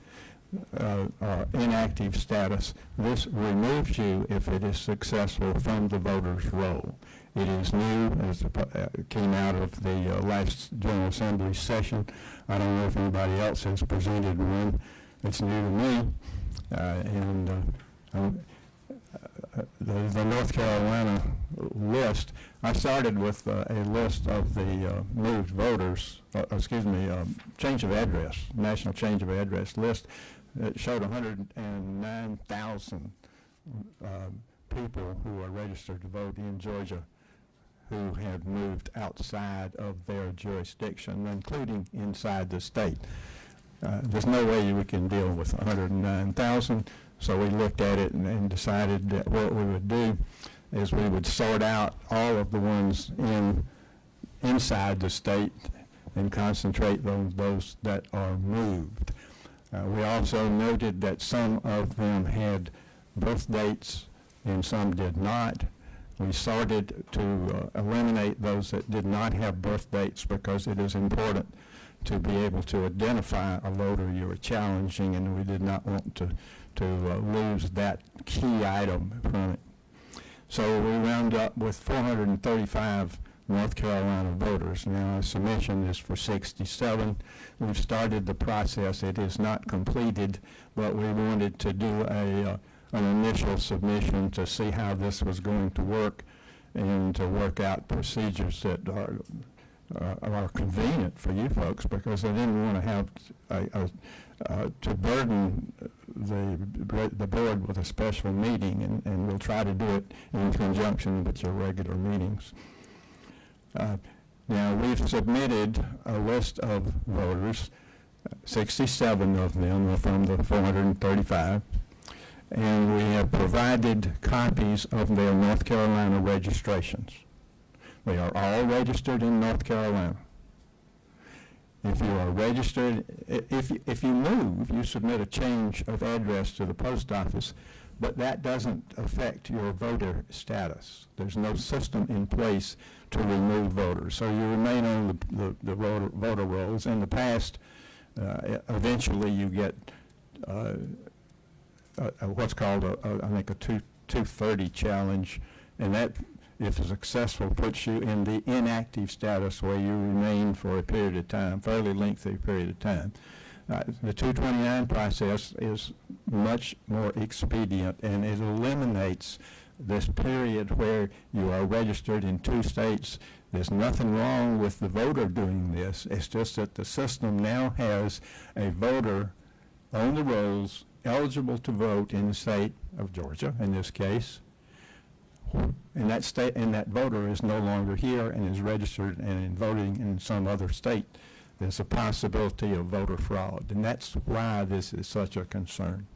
inactive status. This removes you if it is successful from the voter's roll. It is new, as it came out of the last General Assembly session. I don't know if anybody else has presented one. It's new to me, the North Carolina list. I started with a list of the moved voters, change of address, national change of address list. It showed 109,000 people who are registered to vote in Georgia who had moved outside of their jurisdiction, including inside the state. There's no way we can deal with 109,000. So we looked at it and decided that what we would do is we would sort out all of the ones inside the state and concentrate on those that are moved. We also noted that some of them had birth dates and some did not. We sorted to eliminate those that did not have birth dates because it is important to be able to identify a voter you are challenging, and we did not want to lose that key item from it. So we wound up with 435 North Carolina voters. Now, our submission is for 67. We've started the process. It is not completed, but we wanted to do an initial submission to see how this was going to work and to work out procedures that are convenient for you folks, because I didn't want to have to burden the board with a special meeting, and we'll try to do it in conjunction with your regular meetings. Now, we've submitted a list of voters, 67 of them are from the 435, and we have provided copies of their North Carolina registrations. They are all registered in North Carolina. If you are registered, if you move, you submit a change of address to the post office. but that doesn't affect your voter status. There's no system in place to remove voters, so you remain on the voter rolls. In the past, eventually you get what's called I think a 230 challenge, and that, if successful, puts you in the inactive status where you remain for a period of time, fairly lengthy period of time. The 229 process is much more expedient, and it eliminates this period where you are registered in 2 states. There's nothing wrong with the voter doing this. It's just that the system now has a voter on the rolls eligible to vote in the state of Georgia, in this case. And that state, and that voter is no longer here and is registered and voting in some other state. There's a possibility of voter fraud, and that's why this is such a concern.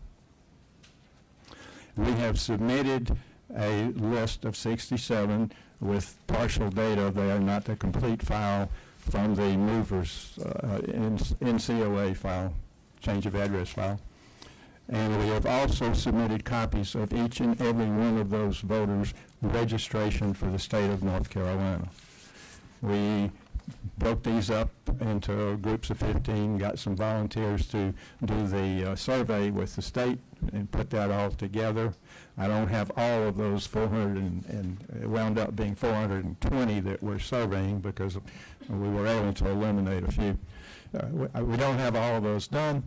We have submitted a list of 67 with partial data there, not the complete file, from the movers NCOA file, change of address file. And we have also submitted copies of each and every one of those voters' registration for the state of North Carolina. We broke these up into groups of 15, got some volunteers to do the survey with the state and put that all together. I don't have all of those 400, and it wound up being 420 that we're surveying because we were able to eliminate a few. We don't have all of those done,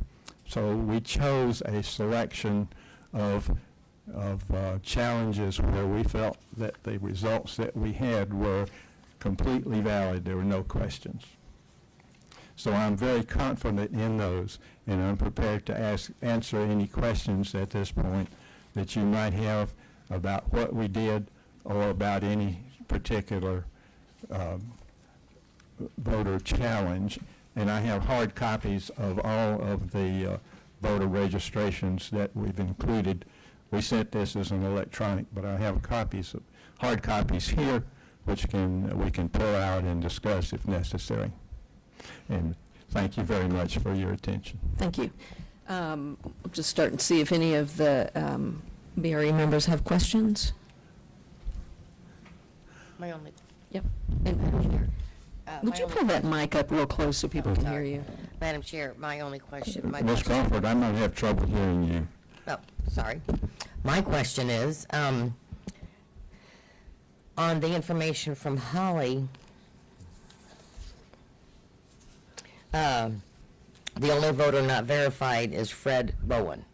so we chose a selection of challenges where we felt that the results that we had were completely valid. There were no questions. So I'm very confident in those, and I'm prepared to answer any questions at this point that you might have about what we did or about any particular voter challenge. And I have hard copies of all of the voter registrations that we've included. We sent this as an electronic, but I have copies of hard copies here, which we can pull out and discuss if necessary. And thank you very much for your attention. Thank you. We'll just start and see if any of the BRE members have questions. My only, Yep. And would my you only pull that mic up real close so people can hear you? Madam Chair, my only question, Ms. Crawford, I might have trouble hearing you. oh, sorry. My question is, on the information from Holly, the only voter not verified is Fred Bowen.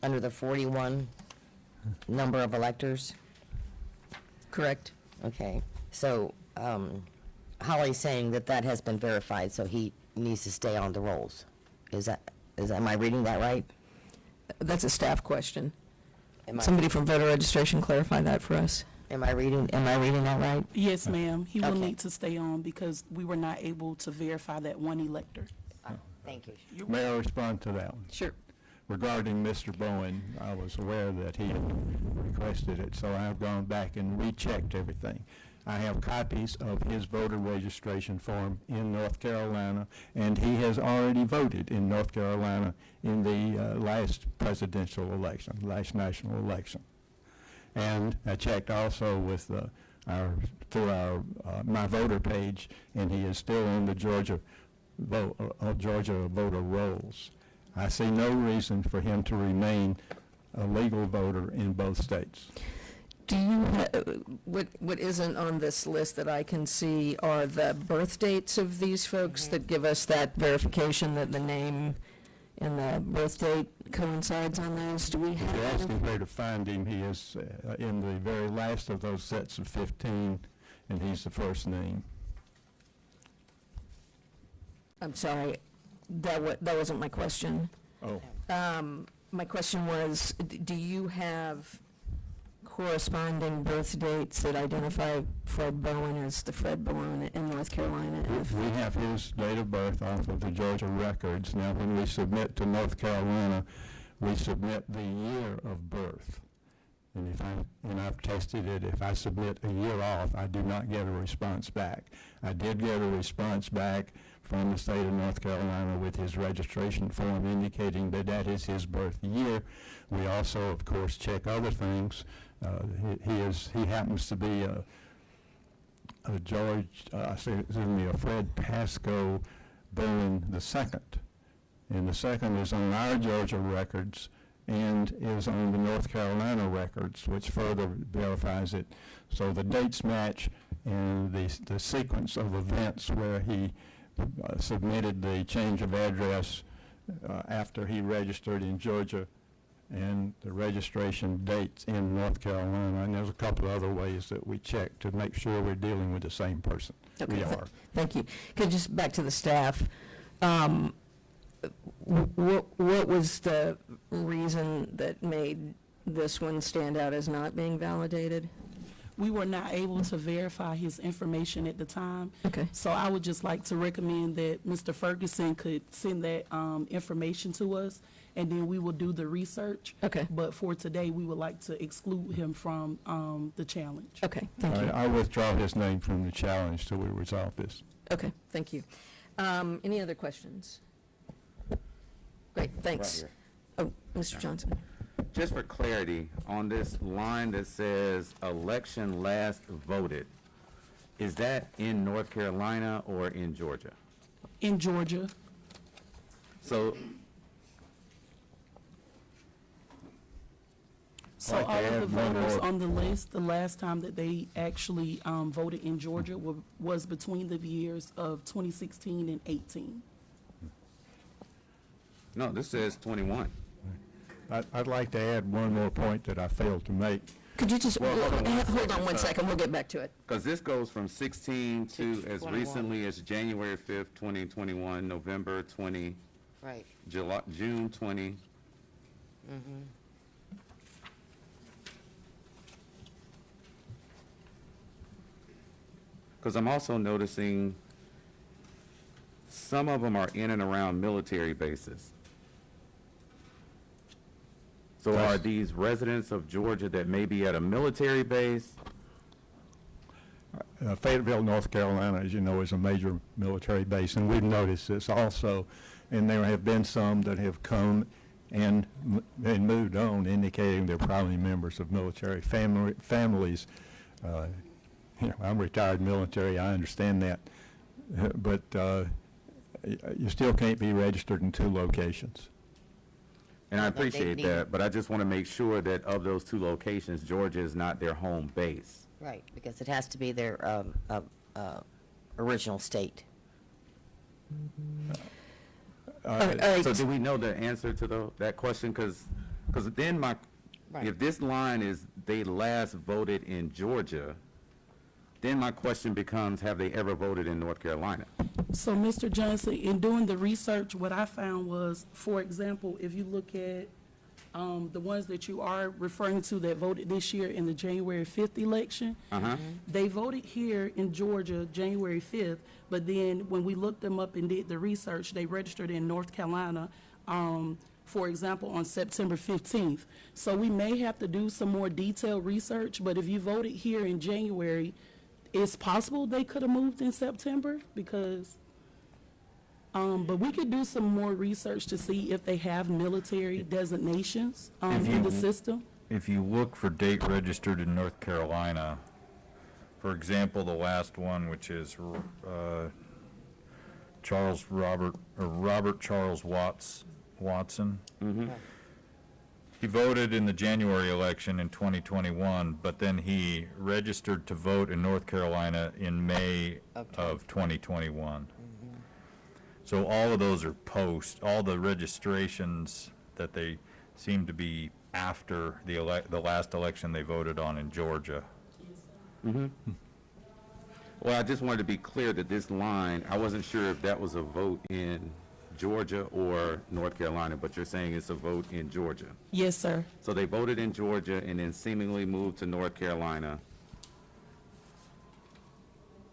Under the 41 number of electors? Correct. Okay, so Holly's saying that that has been verified, so he needs to stay on the rolls. Am I reading that right? That's a staff question. Am I- Somebody from voter registration clarify that for us. Am I reading that right? Yes, ma'am. He will Okay. need to stay on because we were not able to verify that one elector. Thank you. May I respond to that one? Sure. Regarding Mr. Bowen, I was aware that he had requested it, so I've gone back and rechecked everything. I have copies of his voter registration form in North Carolina, and he has already voted in North Carolina in the last presidential election, last national election. And I checked also with through my voter page, and he is still on the Georgia voter rolls. I see no reason for him to remain a legal voter in both states. Do you, what isn't on this list that I can see are the birth dates of these folks that give us that verification that the name and the birth date coincides on those? Do we If you're have? asking where to find him, he is in the very last of those sets of 15, and he's the first name. I'm sorry, that wasn't my question. Oh. My question was, do you have corresponding birth dates that identify Fred Bowen as the Fred Bowen in North Carolina? We have his date of birth off of the Georgia records. Now, when we submit to North Carolina, we submit the year of birth. And I've tested it, if I submit a year off, I do not get a response back. I did get a response back from the state of North Carolina with his registration form indicating that that is his birth year. We also, of course, check other things. He happens to be a Fred Pasco Bowen II. And the second is on our Georgia records and is on the North Carolina records, which further verifies it. So the dates match, and the sequence of events where he submitted the change of address after he registered in Georgia, and the registration dates in North Carolina. And there's a couple of other ways that we check to make sure we're dealing with the same person. Okay, We are. Thank you. Could just back to the staff. What was the reason that made this one stand out as not being validated? We were not able to verify his information at the time. Okay. So I would just like to recommend that Mr. Ferguson could send that information to us, and then we will do the research. Okay. But for today, we would like to exclude him from the challenge. Okay, thank you. I withdraw his name from the challenge till we resolve this. Okay, thank you. Any other questions? Great, thanks. Oh, Mr. Johnson. Just for clarity, on this line that says election last voted, is that in North Carolina or in Georgia? In Georgia. So So Like to all of add the one voters more. on the list, the last time that they actually voted in Georgia was between the years of 2016 and 18. no, this says 21. I'd like to add one more point that I failed to make. Could you just, Well, hold on one hold on second, one sir. second, we'll get back to it. Because this goes from 16 to as 21. recently as January 5th, 2021, November 20, Right. June 20. Because I'm also noticing some of them are in and around military bases. So are these residents of Georgia that may be at a military base? Fayetteville, North Carolina, as you know, is a major military base, and we've noticed this also. And there have been some that have come and moved on, indicating they're probably members of military families. I'm retired military, I understand that. But you still can't be registered in 2 locations. And I But they appreciate need- that, but I just want to make sure that of those 2 locations, Georgia is not their home base. Right, because it has to be their original state. So do we know the answer to that question? Because then Right. if this line is they last voted in Georgia, then my question becomes, have they ever voted in North Carolina? So, Mr. Johnson, in doing the research, what I found was, for example, if you look at the ones that you are referring to that voted this year in the January 5th election, they voted here in Georgia January 5th, but then when we looked them up and did the research, they registered in North Carolina, for example, on September 15th. So we may have to do some more detailed research, but if you voted here in January, it's possible they could have moved in September because, but we could do some more research to see if they have military designations in the system. If you look for date registered in North Carolina, for example, the last one, which is Robert Charles Watson. He voted in the January election in 2021, but then he registered to vote in North Carolina in May of 2021. So all of those are all the registrations that they seem to be after the last election they voted on in Georgia. Well, I just wanted to be clear that this line, I wasn't sure if that was a vote in Georgia or North Carolina, but you're saying it's a vote in Georgia. Yes, sir. So they voted in Georgia and then seemingly moved to North Carolina.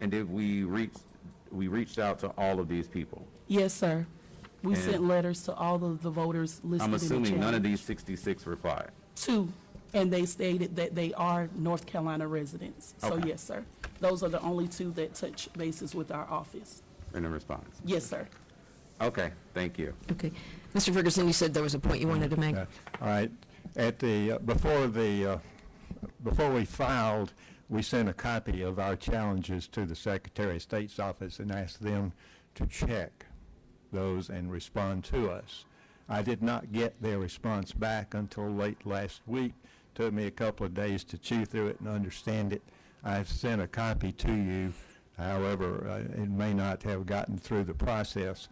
And did we reached out to all of these people? Yes, sir. We And- sent letters to all of the voters listed in I'm the assuming none of challenge. these 66 replied. 2. And they stated that they are North Carolina residents. So Okay. yes, sir. Those are the only two that touch bases with our office. In the response? Yes, sir. Okay, thank you. Okay. Mr. Ferguson, you said there was a point you wanted to make. All right, at the, before we filed, we sent a copy of our challenges to the Secretary of State's office and asked them to check those and respond to us. I did not get their response back until late last week. Took me a couple of days to chew through it and understand it. I sent a copy to you. However, it may not have gotten through the process,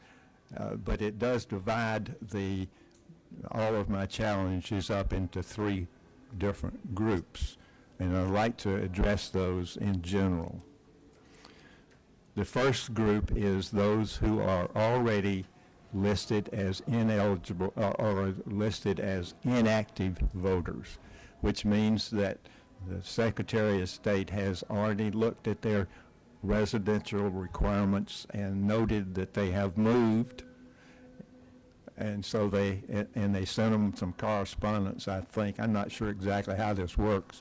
but it does divide all of my challenges up into 3 different groups, and I'd like to address those in general. The first group is those who are already listed as ineligible or listed as inactive voters, which means that the Secretary of State has already looked at their residential requirements and noted that they have moved, and so they sent them some correspondence, I think. I'm not sure exactly how this works,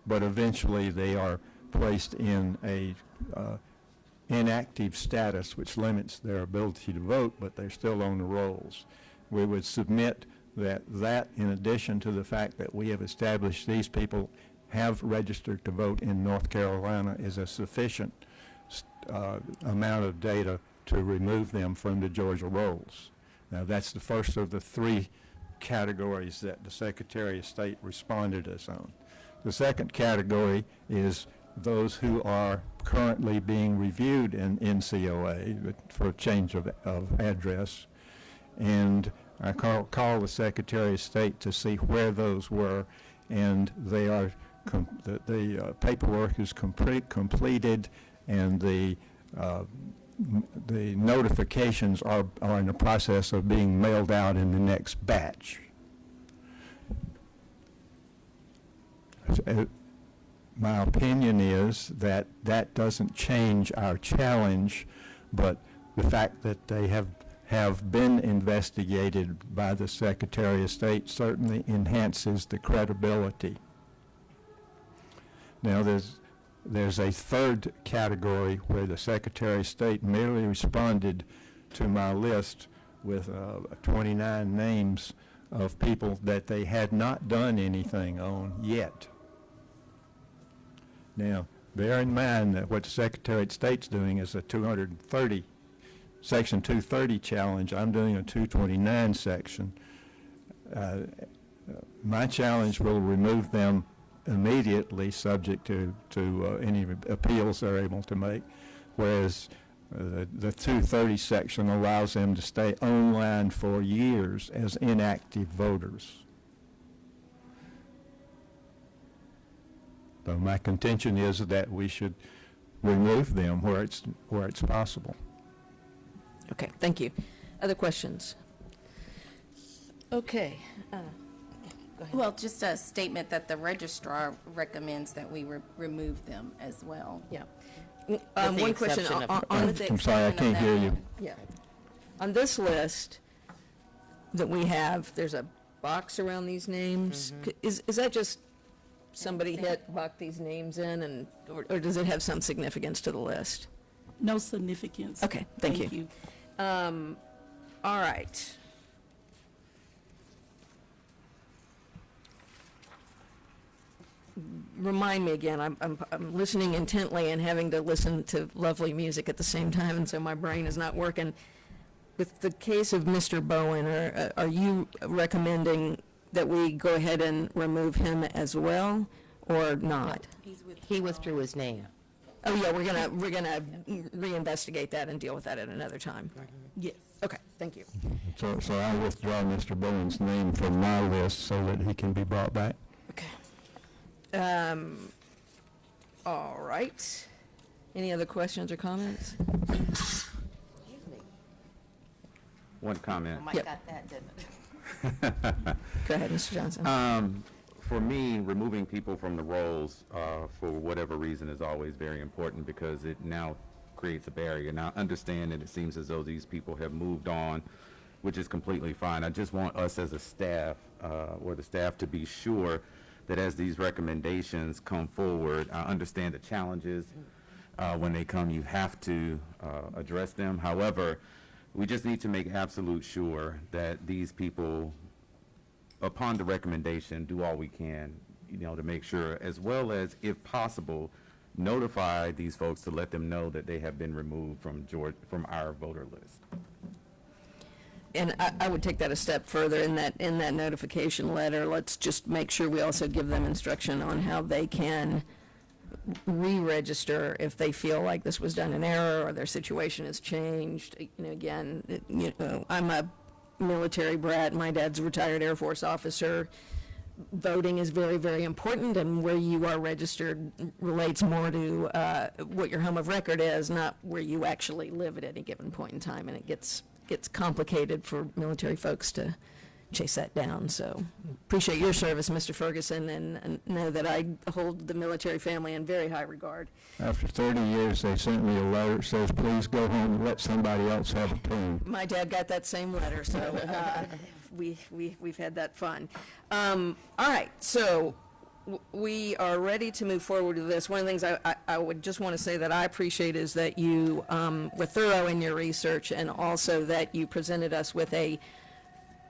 but eventually they are placed in a inactive status, which limits their ability to vote, but they're still on the rolls. We would submit that in addition to the fact that we have established these people have registered to vote in North Carolina, is a sufficient amount of data to remove them from the Georgia rolls. Now, that's the first of the 3 categories that the Secretary of State responded us on. The second category is those who are currently being reviewed in NCOA for a change of address. And I call the Secretary of State to see where those were, and they are the paperwork is completed, and the notifications are in the process of being mailed out in the next batch. My opinion is that that doesn't change our challenge, but the fact that they have been investigated by the Secretary of State certainly enhances the credibility. Now, there's a third category where the Secretary of State merely responded to my list with 29 names of people that they had not done anything on yet. Now, bear in mind that what the Secretary of State's doing is a Section 230 challenge. I'm doing a 229 section. My challenge will remove them immediately, subject to any appeals they're able to make, whereas the 230 section allows them to stay online for years as inactive voters. So my contention is that we should remove them where it's possible. Okay, thank you. Other questions? Okay. Go ahead. Well, just a statement that the registrar recommends that we remove them as well. Yeah. With the One question exception of- on I'm sorry, I can't hear you. Yeah. On this list that we have, there's a box around these names. Is that just somebody bucked these names in, or does it have some significance to the list? No significance. Okay, thank you. All right. Remind me again, I'm listening intently and having to listen to lovely music at the same time, and so my brain is not working. With the case of Mr. Bowen, are you recommending that we go ahead and remove him as well, or not? He withdrew his name. Oh, yeah, we're gonna reinvestigate that and deal with that at another time. Yes. Okay, thank you. So I withdraw Mr. Bowen's name from my list so that he can be brought back. All right. Any other questions or comments? One comment. Mike got that, didn't it? Go ahead, Mr. Johnson. For me, removing people from the rolls for whatever reason is always very important because it now creates a barrier. Now, understand that it seems as though these people have moved on, which is completely fine. I just want us as a staff, or the staff, to be sure that as these recommendations come forward, I understand the challenges. When they come, you have to address them. However, we just need to make absolute sure that these people, upon the recommendation, do all we can, to make sure, as well as, if possible, notify these folks to let them know that they have been removed from our voter list. And I would take that a step further in that notification letter. Let's just make sure we also give them instruction on how they can re-register if they feel like this was done in error or their situation has changed. Again, I'm a military brat. My dad's a retired Air Force officer. Voting is very, very important, and where you are registered relates more to what your home of record is, not where you actually live at any given point in time, and it gets complicated for military folks to chase that down. So appreciate your service, Mr. Ferguson, and know that I hold the military family in very high regard. After 30 years, they sent me a letter that says, please go home and let somebody else have a turn. My dad got that same letter, so we've had that fun. All right, so we are ready to move forward with this. One of the things I would just want to say that I appreciate is that you were thorough in your research, and also that you presented us with a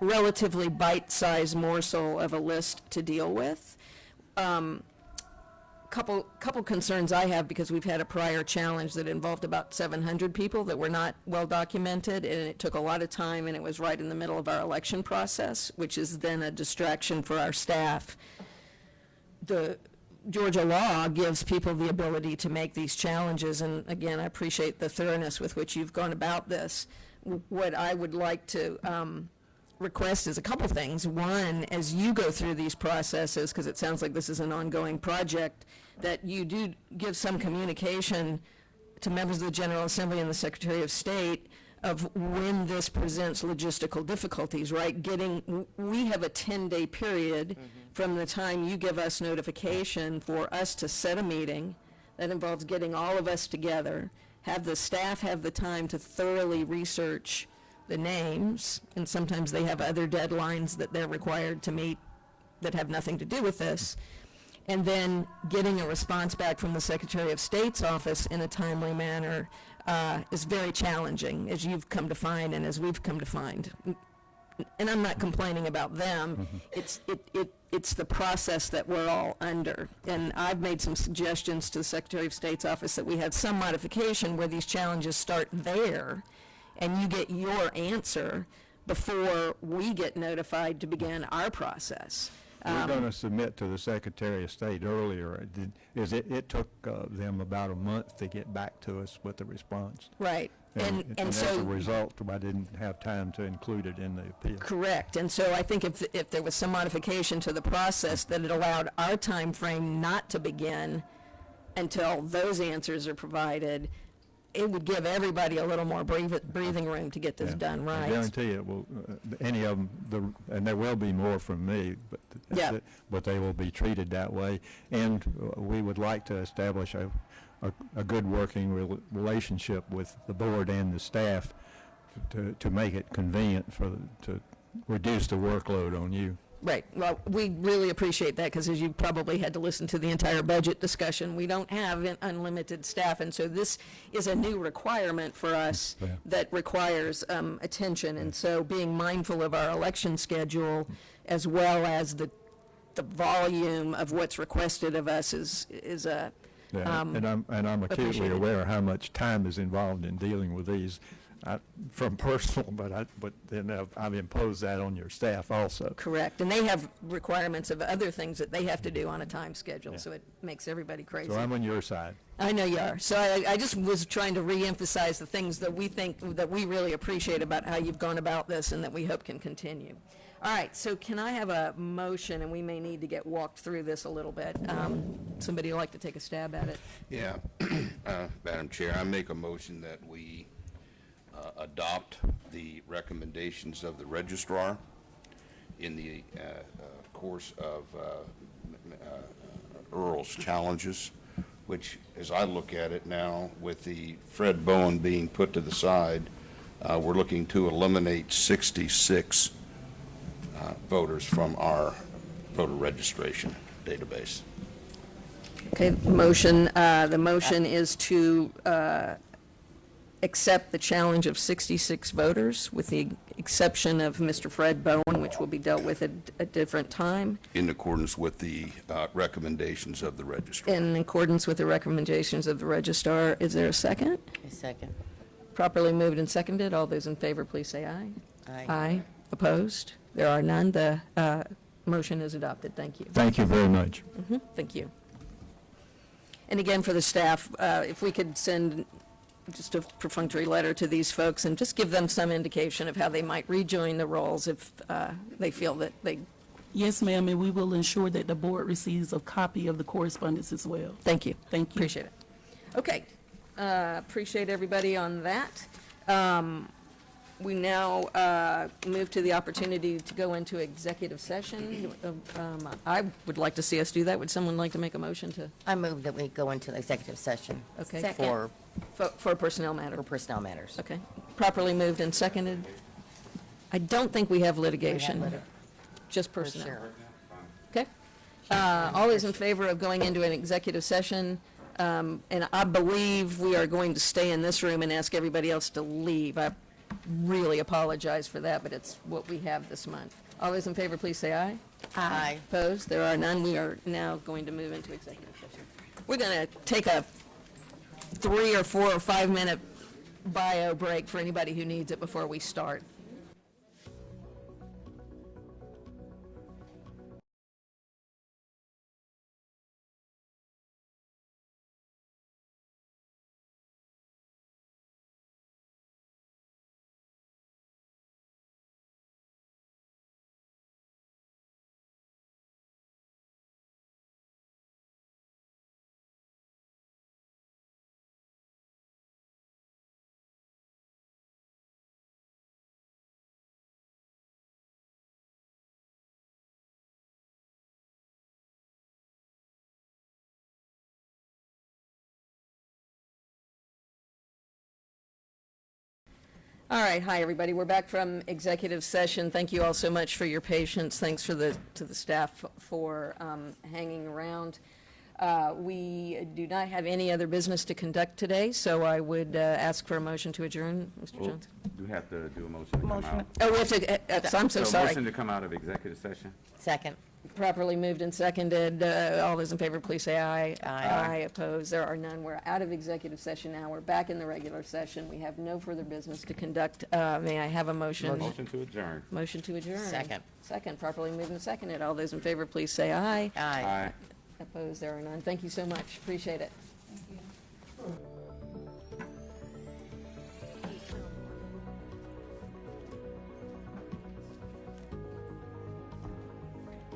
relatively bite-sized morsel of a list to deal with. Couple concerns I have, because we've had a prior challenge that involved about 700 people that were not well documented, and it took a lot of time, and it was right in the middle of our election process, which is then a distraction for our staff. The Georgia law gives people the ability to make these challenges, and again, I appreciate the thoroughness with which you've gone about this. What I would like to request is a couple things. One, as you go through these processes, because it sounds like this is an ongoing project, that you do give some communication to members of the General Assembly and the Secretary of State of when this presents logistical difficulties, right? We have a 10-day period from the time you give us notification for us to set a meeting. That involves getting all of us together, have the staff have the time to thoroughly research the names, and sometimes they have other deadlines that they're required to meet that have nothing to do with this, and then getting a response back from the Secretary of State's office in a timely manner is very challenging, as you've come to find and as we've come to find. And I'm not complaining about them. It's the process that we're all under. And I've made some suggestions to the Secretary of State's office that we have some modification where these challenges start there, and you get your answer before we get notified to begin our process. We're going to submit to the Secretary of State earlier. It took them about a month to get back to us with the response. Right. And as so a result, I didn't have time to include it in the appeal. correct. And so I think if there was some modification to the process, that it allowed our time frame not to begin until those answers are provided, it would give everybody a little more breathing room to get this done right. I guarantee it will, any of them, and there will be more from me, but they will be treated that way. And we would like to establish a good working relationship with the board and the staff to make it convenient to reduce the workload on you. Right. Well, we really appreciate that, because as you probably had to listen to the entire budget discussion, we don't have an unlimited staff, and so this is a new requirement for us that requires attention. And so being mindful of our election schedule, as well as the volume of what's requested of us, is a and I'm acutely aware how much time is involved in dealing with these. From personal, but then I've imposed that on your staff also. Correct, and they have requirements of other things that they have to do on a time schedule, so it makes everybody crazy. So I'm on your side. I know you are. So I just was trying to reemphasize the things that we think, that we really appreciate about how you've gone about this, and that we hope can continue. All right, so can I have a motion, and we may need to get walked through this a little bit. Somebody would like to take a stab at it? Yeah, Madam Chair, I make a motion that we adopt the recommendations of the registrar in the course of Earl's challenges, which, as I look at it now, with the Fred Bowen being put to the side, we're looking to eliminate 66 voters from our voter registration. database. Okay, the motion is to accept the challenge of 66 voters, with the exception of Mr. Fred Bowen, which will be dealt with at a different time, In accordance with the recommendations of the registrar. in accordance with the recommendations of the registrar. Is there a second? A second. Properly moved and seconded. All those in favor, please say aye. Aye. Opposed? There are none. The motion is adopted. Thank you. Thank you very much. Thank you. And again, for the staff, if we could send just a perfunctory letter to these folks and just give them some indication of how they might rejoin the rolls if they feel that they. Yes, ma'am, and we will ensure that the board receives a copy of the correspondence as well. Thank you. Thank you. Appreciate it. Okay. Appreciate everybody on that. We now move to the opportunity to go into executive session. I would like to see us do that. Would someone like to make a motion to? I move that we go into executive session. Okay. Second. For a personnel matter. For personnel matters. Okay. Properly moved and seconded. I don't think we have litigation. Just For personnel. sure. Okay. All those in favor of going into an executive session, and I believe we are going to stay in this room and ask everybody else to leave. I really apologize for that, but it's what we have this month. All those in favor, please say aye. Aye. Opposed? There are none. We are now going to move into executive session. We're going to take a 3 or 4 or 5 minute bio break for anybody who needs it before we start. All right, hi, everybody. We're back from executive session. Thank you all so much for your patience. Thanks to the staff for hanging around. We do not have any other business to conduct today, so I would ask for a motion to adjourn. Mr. Johnson? Do we have to do a motion to come out? Oh, we have to, I'm so sorry. Motion to come out of executive session? Second. Properly moved and seconded. All those in favor, please say aye. Aye. Opposed? There are none. We're out of executive session now. We're back in the regular session. We have no further business to conduct. May I have a motion? Motion to adjourn. Motion to adjourn. Second. Second. Properly moved and seconded. All those in favor, please say aye. Aye. Opposed? There are none. Thank you so much. Appreciate it.